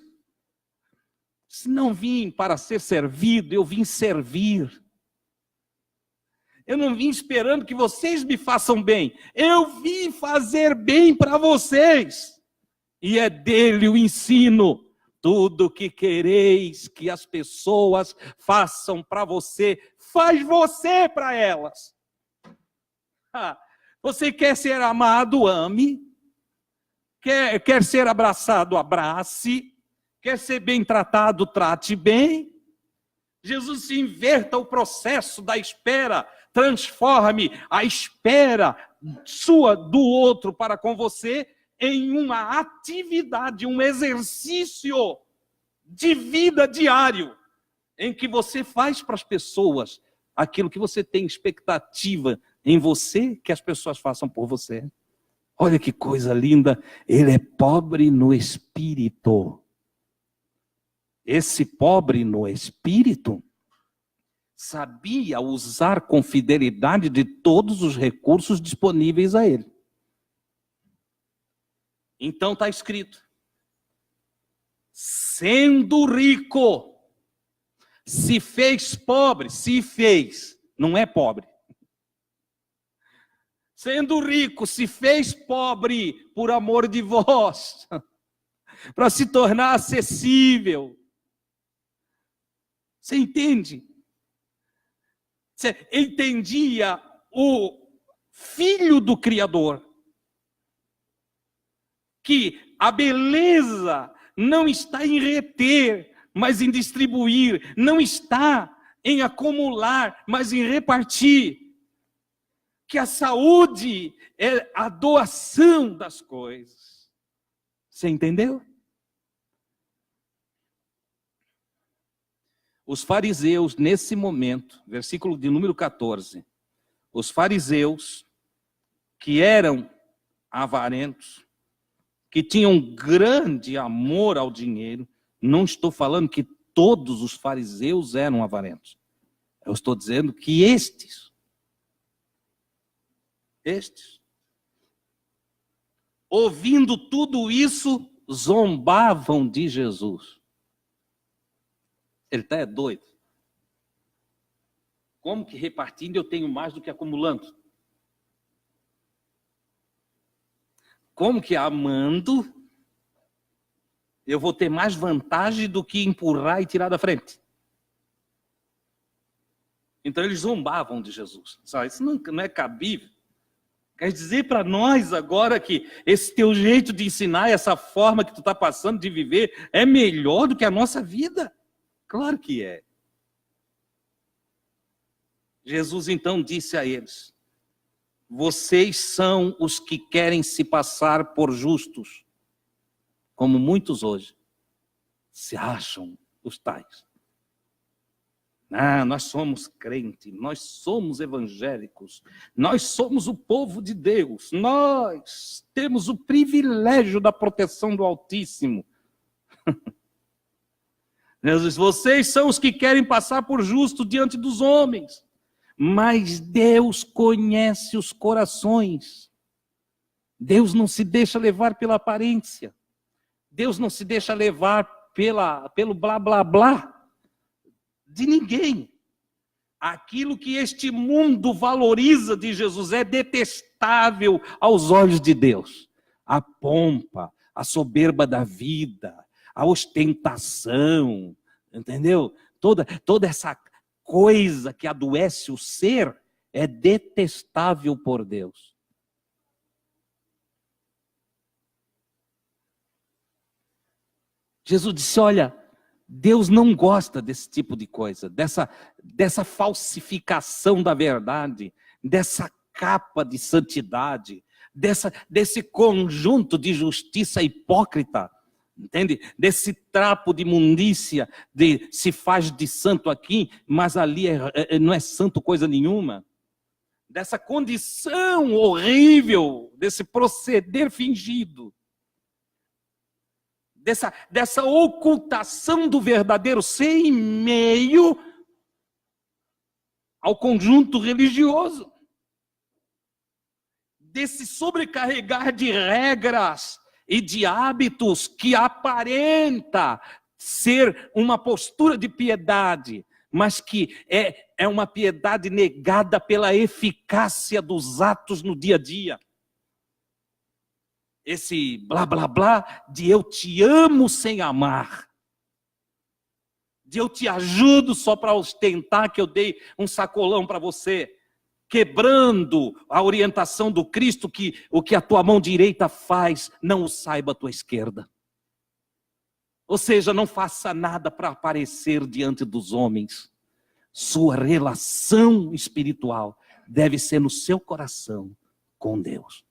Se não vim para ser servido, eu vim servir. Eu não vim esperando que vocês me façam bem. Eu vim fazer bem para vocês. E é dele o ensino. Tudo que quereis que as pessoas façam para você, faz você para elas. Você quer ser amado, ame. Quer ser abraçado, abrace. Quer ser bem tratado, trate bem. Jesus se inverta o processo da espera. Transforme a espera sua do outro para com você em uma atividade, um exercício de vida diário, em que você faz para as pessoas aquilo que você tem expectativa em você, que as pessoas façam por você. Olha que coisa linda, ele é pobre no espírito. Esse pobre no espírito sabia usar com fidelidade de todos os recursos disponíveis a ele. Então está escrito, sendo rico, se fez pobre, se fez, não é pobre. Sendo rico, se fez pobre por amor de vós, para se tornar acessível. Você entende? Você entendia o Filho do Criador, que a beleza não está em reter, mas em distribuir, não está em acumular, mas em repartir, que a saúde é a doação das coisas. Você entendeu? Os fariseus, nesse momento, versículo de número 14, os fariseus que eram avarentos, que tinham grande amor ao dinheiro, não estou falando que todos os fariseus eram avarentos. Eu estou dizendo que estes, ouvindo tudo isso, zombavam de Jesus. Ele está doido. Como que repartindo eu tenho mais do que acumulando? Como que amando eu vou ter mais vantagem do que empurrar e tirar da frente? Então eles zombavam de Jesus. Isso não é cabível. Quer dizer para nós agora que esse teu jeito de ensinar, essa forma que tu está passando de viver, é melhor do que a nossa vida? Claro que é. Jesus então disse a eles, vocês são os que querem se passar por justos, como muitos hoje se acham os tais. Nós somos crentes, nós somos evangélicos, nós somos o povo de Deus, nós temos o privilégio da proteção do Altíssimo. Jesus, vocês são os que querem passar por justo diante dos homens, mas Deus conhece os corações. Deus não se deixa levar pela aparência. Deus não se deixa levar pelo blá blá blá de ninguém. Aquilo que este mundo valoriza de Jesus é detestável aos olhos de Deus. A pompa, a soberba da vida, a ostentação, entendeu? Toda essa coisa que adoece o ser é detestável por Deus. Jesus disse, olha, Deus não gosta desse tipo de coisa, dessa falsificação da verdade, dessa capa de santidade, desse conjunto de justiça hipócrita, entende? Desse trapo de imundícia, de se faz de santo aqui, mas ali não é santo coisa nenhuma. Dessa condição horrível, desse proceder fingido. Dessa ocultação do verdadeiro ser em meio ao conjunto religioso. Desse sobrecarregar de regras e de hábitos que aparenta ser uma postura de piedade, mas que é uma piedade negada pela eficácia dos atos no dia a dia. Esse blá blá blá de eu te amo sem amar, de eu te ajudo só para ostentar que eu dei um sacolão para você, quebrando a orientação do Cristo, que o que a tua mão direita faz, não o saiba a tua esquerda. Ou seja, não faça nada para aparecer diante dos homens. Sua relação espiritual deve ser no seu coração com Deus.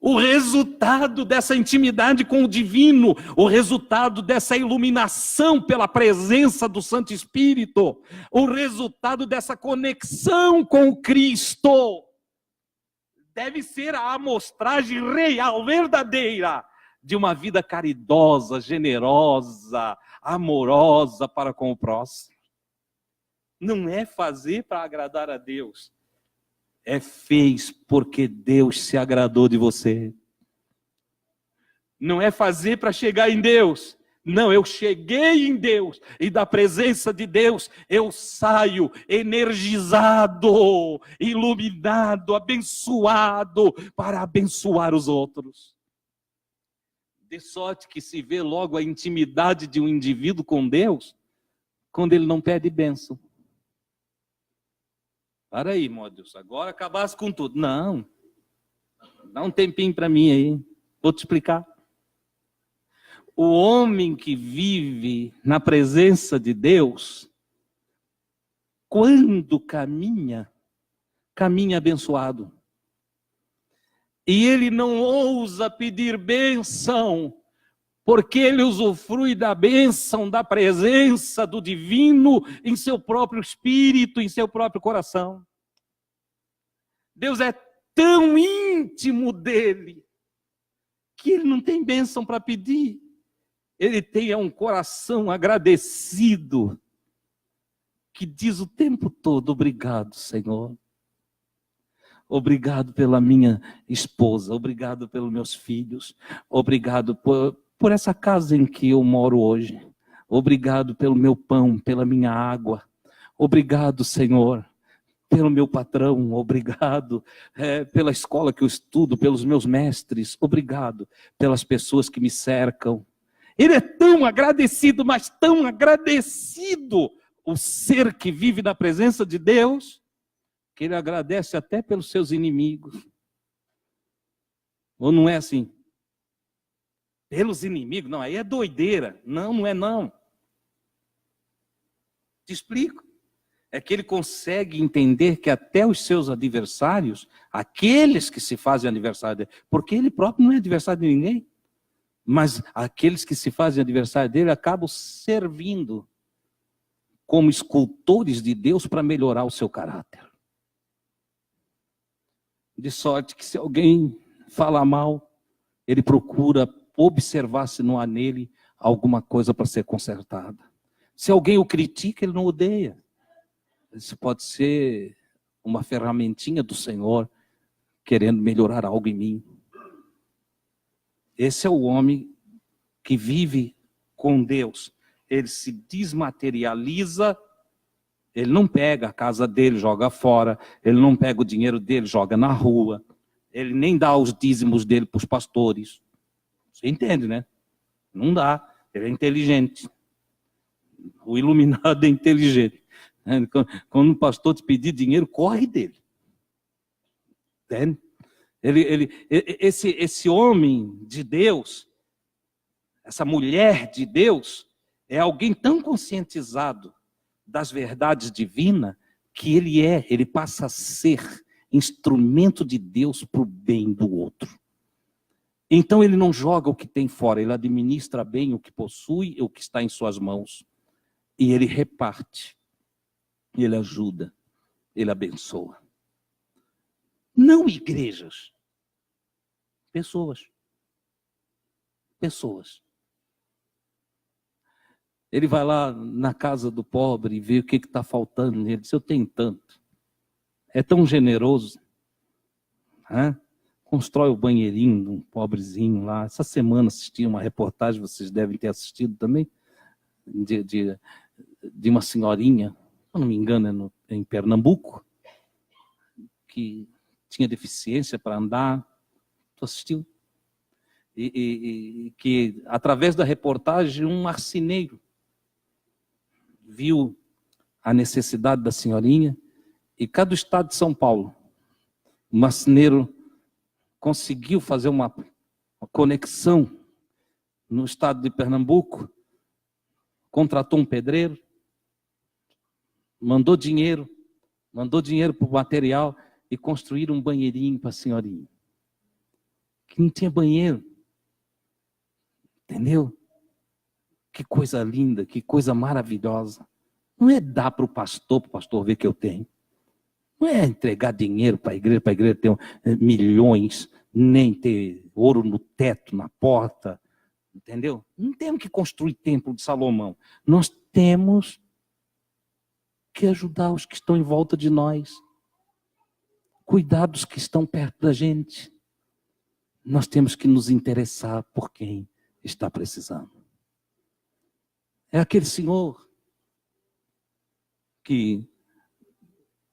O resultado dessa intimidade com o divino, o resultado dessa iluminação pela presença do Santo Espírito, o resultado dessa conexão com o Cristo, deve ser a amostragem real, verdadeira, de uma vida caridosa, generosa, amorosa para com o próximo. Não é fazer para agradar a Deus. Fez porque Deus se agradou de você. Não é fazer para chegar em Deus. Não, eu cheguei em Deus. E da presença de Deus eu saio energizado, iluminado, abençoado para abençoar os outros. De sorte que se vê logo a intimidade de um indivíduo com Deus quando ele não pede bênção. Para aí, meu Deus, agora acabasse com tudo. Não, dá um tempinho para mim aí, vou te explicar. O homem que vive na presença de Deus, quando caminha abençoado. E ele não ousa pedir bênção, porque ele usufrui da bênção, da presença do divino em seu próprio espírito, em seu próprio coração. Deus é tão íntimo dele, que ele não tem bênção para pedir. Ele tem um coração agradecido, que diz o tempo todo, obrigado, Senhor. Obrigado pela minha esposa, obrigado pelos meus filhos, obrigado por essa casa em que eu moro hoje. Obrigado pelo meu pão, pela minha água. Obrigado, Senhor, pelo meu patrão. Obrigado pela escola que eu estudo, pelos meus mestres. Obrigado pelas pessoas que me cercam. Ele é tão agradecido, mas tão agradecido, o ser que vive na presença de Deus, que ele agradece até pelos seus inimigos. Ou não é assim? Pelos inimigos? Não, aí é doideira. Não, não é não. Te explico. É que ele consegue entender que até os seus adversários, aqueles que se fazem adversário dele, porque ele próprio não é adversário de ninguém, mas aqueles que se fazem adversário dele acabam servindo como escultores de Deus para melhorar o seu caráter. De sorte que se alguém fala mal, ele procura observar se não há nele alguma coisa para ser consertada. Se alguém o critica, ele não odeia. Isso pode ser uma ferramentinha do Senhor querendo melhorar algo em mim. Esse é o homem que vive com Deus. Ele se desmaterializa. Ele não pega a casa dele, joga fora. Ele não pega o dinheiro dele, joga na rua. Ele nem dá os dízimos dele para os pastores. Você entende, né? Não dá. Ele é inteligente. O iluminado é inteligente. Quando o pastor te pedir dinheiro, corre dele. Entende? Esse homem de Deus, essa mulher de Deus, é alguém tão conscientizado das verdades divinas que ele passa a ser instrumento de Deus para o bem do outro. Então ele não joga o que tem fora, ele administra bem o que possui, o que está em suas mãos. E ele reparte, ele ajuda, ele abençoa. Não igrejas, pessoas. Pessoas. Ele vai lá na casa do pobre e vê o que está faltando. Ele diz, eu tenho tanto. É tão generoso. Constrói o banheirinho de um pobrezinho lá. Essa semana assisti uma reportagem, vocês devem ter assistido também, de uma senhorinha, se não me engano, em Pernambuco, que tinha deficiência para andar. Tu assistiu? E que, através da reportagem, um marceneiro viu a necessidade da senhorinha, e cada estado de São Paulo, o marceneiro conseguiu fazer uma conexão no estado de Pernambuco, contratou um pedreiro, mandou dinheiro para o material e construíram um banheirinho para a senhorinha. Que não tinha banheiro. Entendeu? Que coisa linda, que coisa maravilhosa. Não é dar para o pastor ver que eu tenho. Não é entregar dinheiro para a igreja ter milhões, nem ter ouro no teto, na porta. Entendeu? Não temos que construir templo de Salomão. Nós temos que ajudar os que estão em volta de nós. Cuidar dos que estão perto da gente. Nós temos que nos interessar por quem está precisando. É aquele senhor que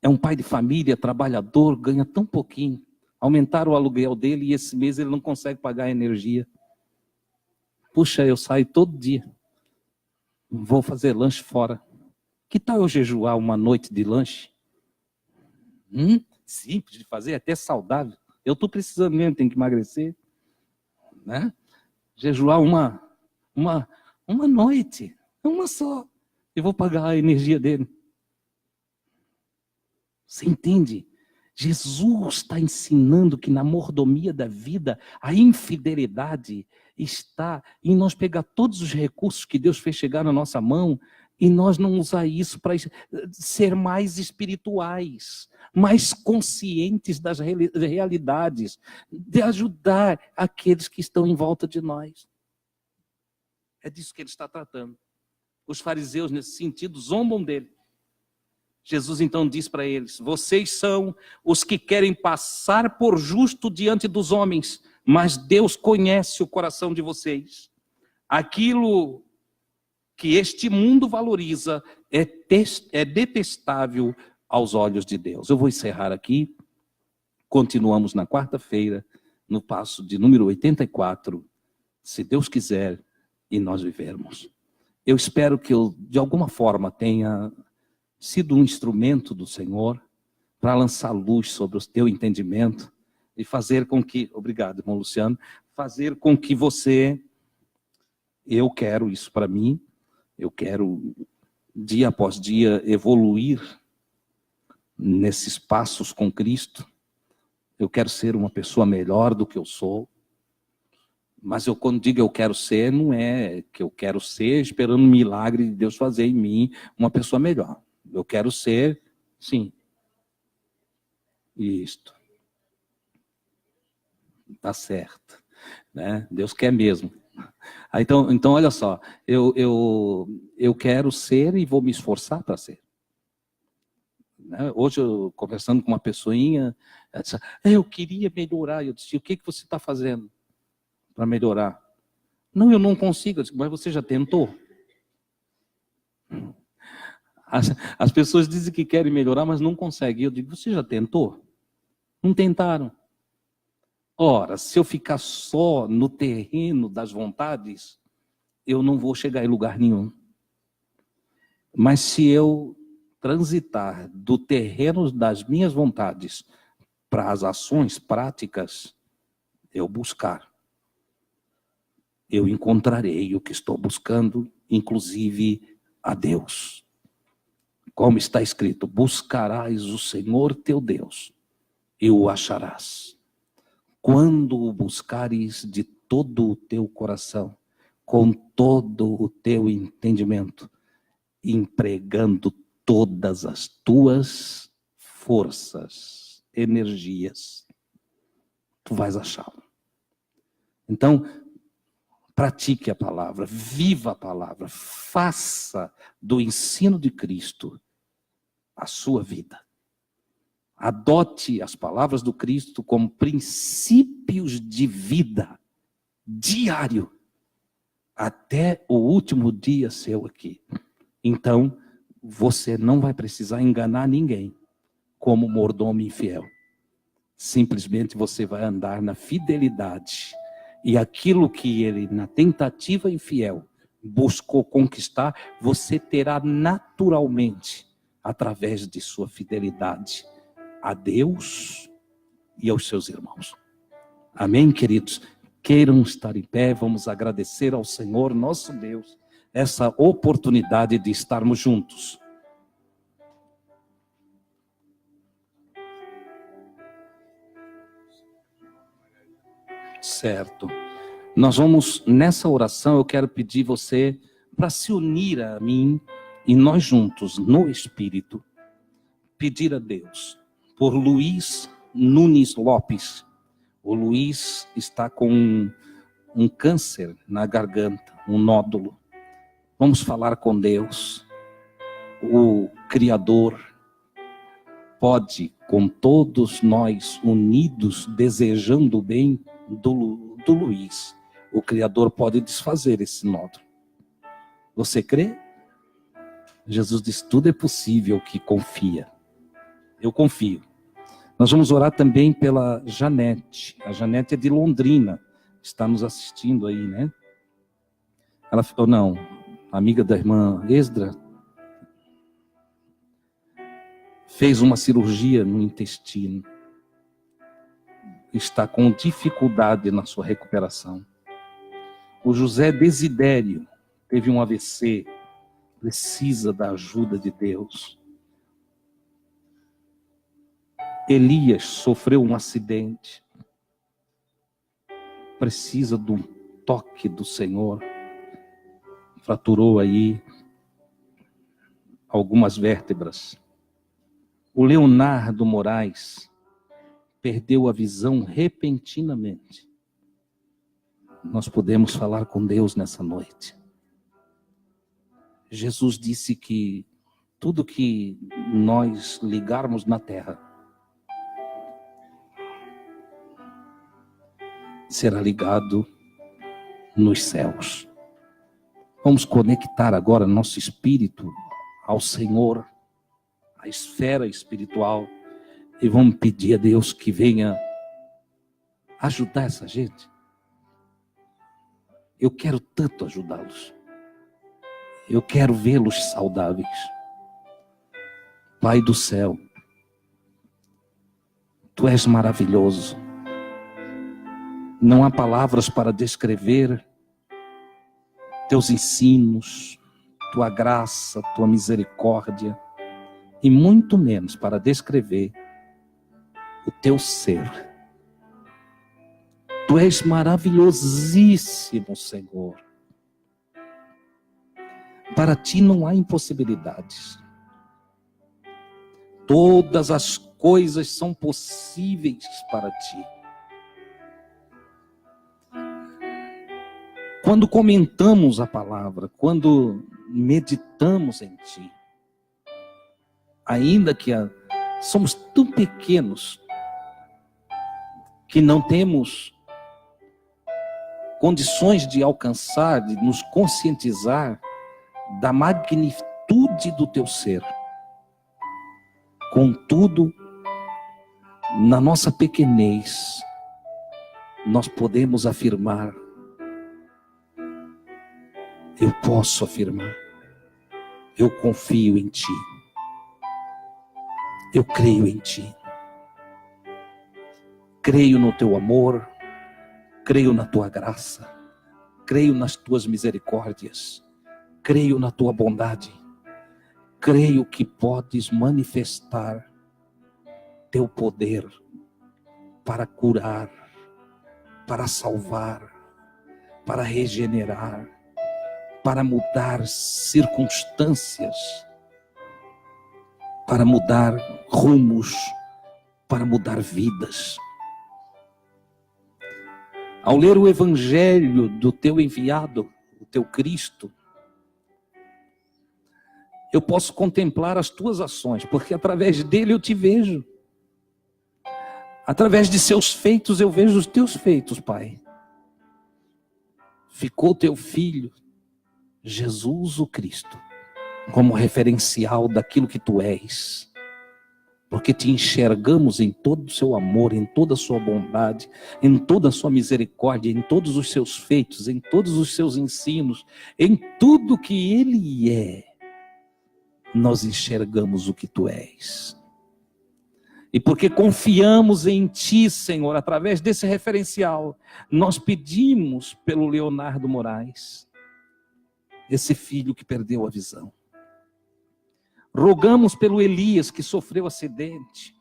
é um pai de família, trabalhador, ganha tão pouquinho. Aumentaram o aluguel dele e esse mês ele não consegue pagar a energia. Puxa, eu saio todo dia. Vou fazer lanche fora. Que tal eu jejuar uma noite de lanche? Simples de fazer, até saudável. Eu estou precisando mesmo, tenho que emagrecer. Né? Jejuar uma noite, uma só. Eu vou pagar a energia dele. Você entende? Jesus está ensinando que na mordomia da vida, a infidelidade está em nós pegar todos os recursos que Deus fez chegar na nossa mão e nós não usar isso para ser mais espirituais, mais conscientes das realidades, de ajudar aqueles que estão em volta de nós. É disso que ele está tratando. Os fariseus, nesse sentido, zombam dele. Jesus então diz para eles, vocês são os que querem passar por justo diante dos homens, mas Deus conhece o coração de vocês. Aquilo que este mundo valoriza é detestável aos olhos de Deus. Eu vou encerrar aqui, continuamos na quarta-feira, no passo de número 84, se Deus quiser e nós vivermos. Eu espero que eu, de alguma forma, tenha sido um instrumento do Senhor para lançar luz sobre o teu entendimento e fazer com que, obrigado, irmão Luciano, fazer com que você, eu quero isso para mim, eu quero dia após dia evoluir nesses passos com Cristo, eu quero ser uma pessoa melhor do que eu sou, mas eu quando digo eu quero ser, não é que eu quero ser esperando um milagre de Deus fazer em mim uma pessoa melhor. Eu quero ser, sim, isto. Tá certo, né? Deus quer mesmo. Então olha só, eu quero ser e vou me esforçar para ser. Hoje, eu conversando com uma pessoinha, ela disse, eu queria melhorar. Eu disse, o que você está fazendo para melhorar? Não, eu não consigo. Eu disse, mas você já tentou? As pessoas dizem que querem melhorar, mas não conseguem. Eu digo, você já tentou? Não tentaram. Ora, se eu ficar só no terreno das vontades, eu não vou chegar em lugar nenhum. Mas se eu transitar do terreno das minhas vontades para as ações práticas, eu buscar, eu encontrarei o que estou buscando, inclusive a Deus. Como está escrito, buscarás o Senhor teu Deus e o acharás. Quando o buscares de todo o teu coração, com todo o teu entendimento, empregando todas as tuas forças, energias, tu vais achá-lo. Então, pratique a palavra, viva a palavra, faça do ensino de Cristo a sua vida. Adote as palavras do Cristo como princípios de vida diário, até o último dia seu aqui. Então, você não vai precisar enganar ninguém como mordomo infiel. Simplesmente você vai andar na fidelidade. E aquilo que ele, na tentativa infiel, buscou conquistar, você terá naturalmente, através de sua fidelidade a Deus e aos seus irmãos. Amém, queridos? Queiram estar em pé, vamos agradecer ao Senhor, nosso Deus, essa oportunidade de estarmos juntos. Certo. Nós vamos, nessa oração, eu quero pedir você para se unir a mim e nós juntos, no Espírito, pedir a Deus por Luiz Nunes Lopes. O Luiz está com um câncer na garganta, um nódulo. Vamos falar com Deus. O Criador pode, com todos nós unidos, desejando o bem do Luiz, o Criador pode desfazer esse nódulo. Você crê? Jesus diz, tudo é possível que confia. Eu confio. Nós vamos orar também pela Janete. A Janete é de Londrina. Está nos assistindo aí, né? Ela, ou não, amiga da irmã Esdra, fez uma cirurgia no intestino. Está com dificuldade na sua recuperação. O José Desidério teve um AVC. Precisa da ajuda de Deus. Elias sofreu um acidente. Precisa do toque do Senhor. Fraturou aí algumas vértebras. O Leonardo Moraes perdeu a visão repentinamente. Nós podemos falar com Deus nessa noite. Jesus disse que tudo que nós ligarmos na terra será ligado nos céus. Vamos conectar agora nosso espírito ao Senhor, à esfera espiritual, e vamos pedir a Deus que venha ajudar essa gente. Eu quero tanto ajudá-los. Eu quero vê-los saudáveis. Pai do céu, Tu és maravilhoso. Não há palavras para descrever Teus ensinos, Tua graça, Tua misericórdia, e muito menos para descrever o Teu ser. Tu és maravilhosíssimo, Senhor. Para Ti não há impossibilidades. Todas as coisas são possíveis para Ti. Quando comentamos a palavra, quando meditamos em Ti, ainda que somos tão pequenos que não temos condições de alcançar, de nos conscientizar da magnitude do Teu ser. Contudo, na nossa pequenez, nós podemos afirmar, eu posso afirmar, eu confio em Ti. Eu creio em Ti. Creio no Teu amor, creio na Tua graça, creio nas Tuas misericórdias, creio na Tua bondade, creio que podes manifestar Teu poder para curar, para salvar, para regenerar, para mudar circunstâncias, para mudar rumos, para mudar vidas. Ao ler o evangelho do Teu enviado, o Teu Cristo, eu posso contemplar as Tuas ações, porque através dele eu Te vejo. Através de seus feitos eu vejo os Teus feitos, Pai. Ficou Teu Filho, Jesus o Cristo, como referencial daquilo que Tu és. Porque Te enxergamos em todo o Seu amor, em toda a Sua bondade, em toda a Sua misericórdia, em todos os Seus feitos, em todos os Seus ensinos, em tudo que Ele é. Nós enxergamos o que Tu és. E porque confiamos em Ti, Senhor, através desse referencial, nós pedimos pelo Leonardo Moraes, esse filho que perdeu a visão. Rogamos pelo Elias, que sofreu acidente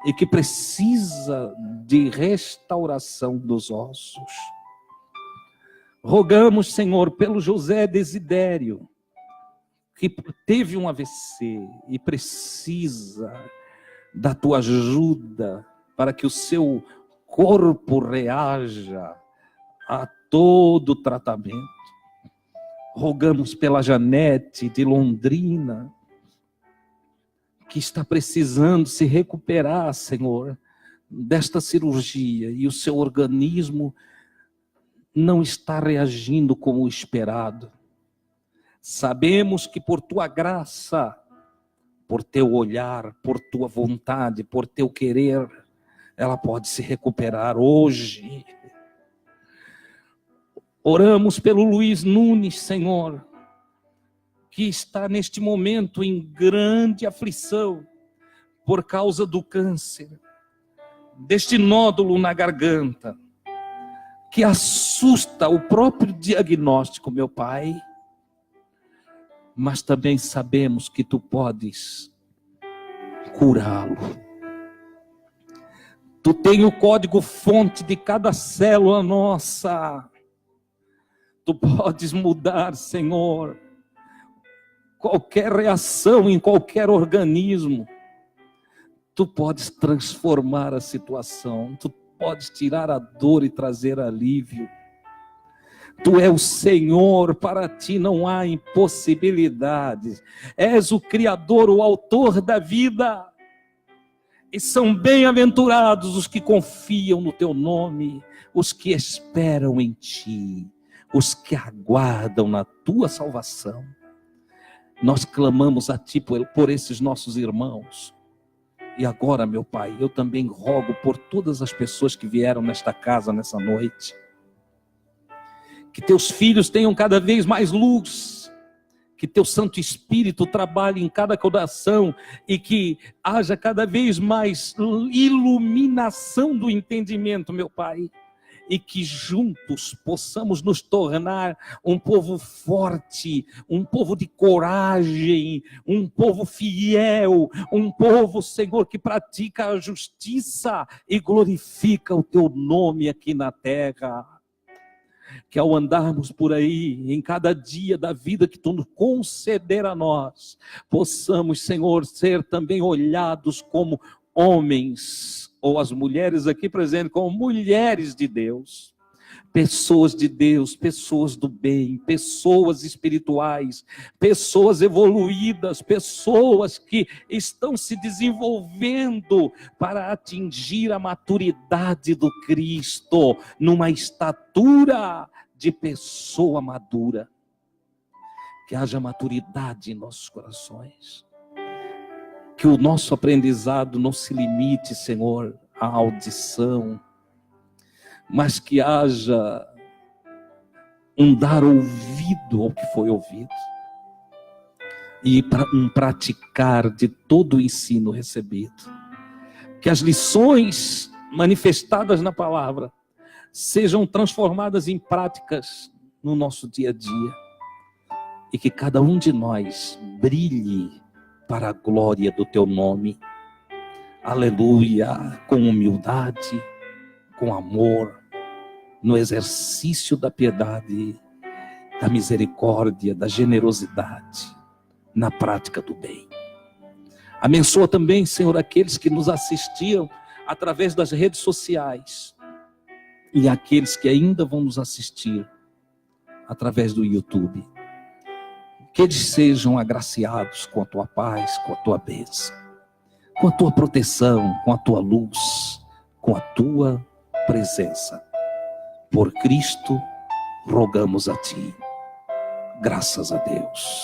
e que precisa de restauração dos ossos. Rogamos, Senhor, pelo José Desidério, que teve um AVC e precisa da Tua ajuda para que o seu corpo reaja a todo o tratamento. Rogamos pela Janete de Londrina, que está precisando se recuperar, Senhor, desta cirurgia, e o seu organismo não está reagindo como esperado. Sabemos que por Tua graça, por Teu olhar, por Tua vontade, por Teu querer, ela pode se recuperar hoje. Oramos pelo Luiz Nunes, Senhor, que está neste momento em grande aflição por causa do câncer, deste nódulo na garganta, que assusta o próprio diagnóstico, meu Pai. Mas também sabemos que Tu podes curá-lo. Tu tem o código-fonte de cada célula nossa. Tu podes mudar, Senhor, qualquer reação em qualquer organismo. Tu podes transformar a situação. Tu podes tirar a dor e trazer alívio. Tu és o Senhor, para Ti não há impossibilidades. És o Criador, o Autor da vida. E são bem-aventurados os que confiam no Teu nome, os que esperam em Ti, os que aguardam na Tua salvação. Nós clamamos a Ti por esses nossos irmãos. E agora, meu Pai, eu também rogo por todas as pessoas que vieram nesta casa nessa noite. Que Teus filhos tenham cada vez mais luz, que Teu Santo Espírito trabalhe em cada coração e que haja cada vez mais iluminação do entendimento, meu Pai, e que juntos possamos nos tornar um povo forte, um povo de coragem, um povo fiel, um povo, Senhor, que pratica a justiça e glorifica o Teu nome aqui na terra. Que ao andarmos por aí, em cada dia da vida que Tu nos conceder a nós, possamos, Senhor, ser também olhados como homens, ou as mulheres aqui presentes, como mulheres de Deus, pessoas de Deus, pessoas do bem, pessoas espirituais, pessoas evoluídas, pessoas que estão se desenvolvendo para atingir a maturidade do Cristo, numa estatura de pessoa madura. Que haja maturidade em nossos corações. Que o nosso aprendizado não se limite, Senhor, à audição, mas que haja um dar ouvido ao que foi ouvido. e para um praticar de todo o ensino recebido. Que as lições manifestadas na palavra sejam transformadas em práticas no nosso dia a dia. E que cada um de nós brilhe para a glória do teu nome. Aleluia, com humildade, com amor, no exercício da piedade, da misericórdia, da generosidade, na prática do bem. Abençoa também, Senhor, aqueles que nos assistiam através das redes sociais e aqueles que ainda vão nos assistir através do YouTube. Que eles sejam agraciados com a tua paz, com a tua bênção, com a tua proteção, com a tua luz, com a tua presença. Por Cristo, rogamos a ti. Graças a Deus.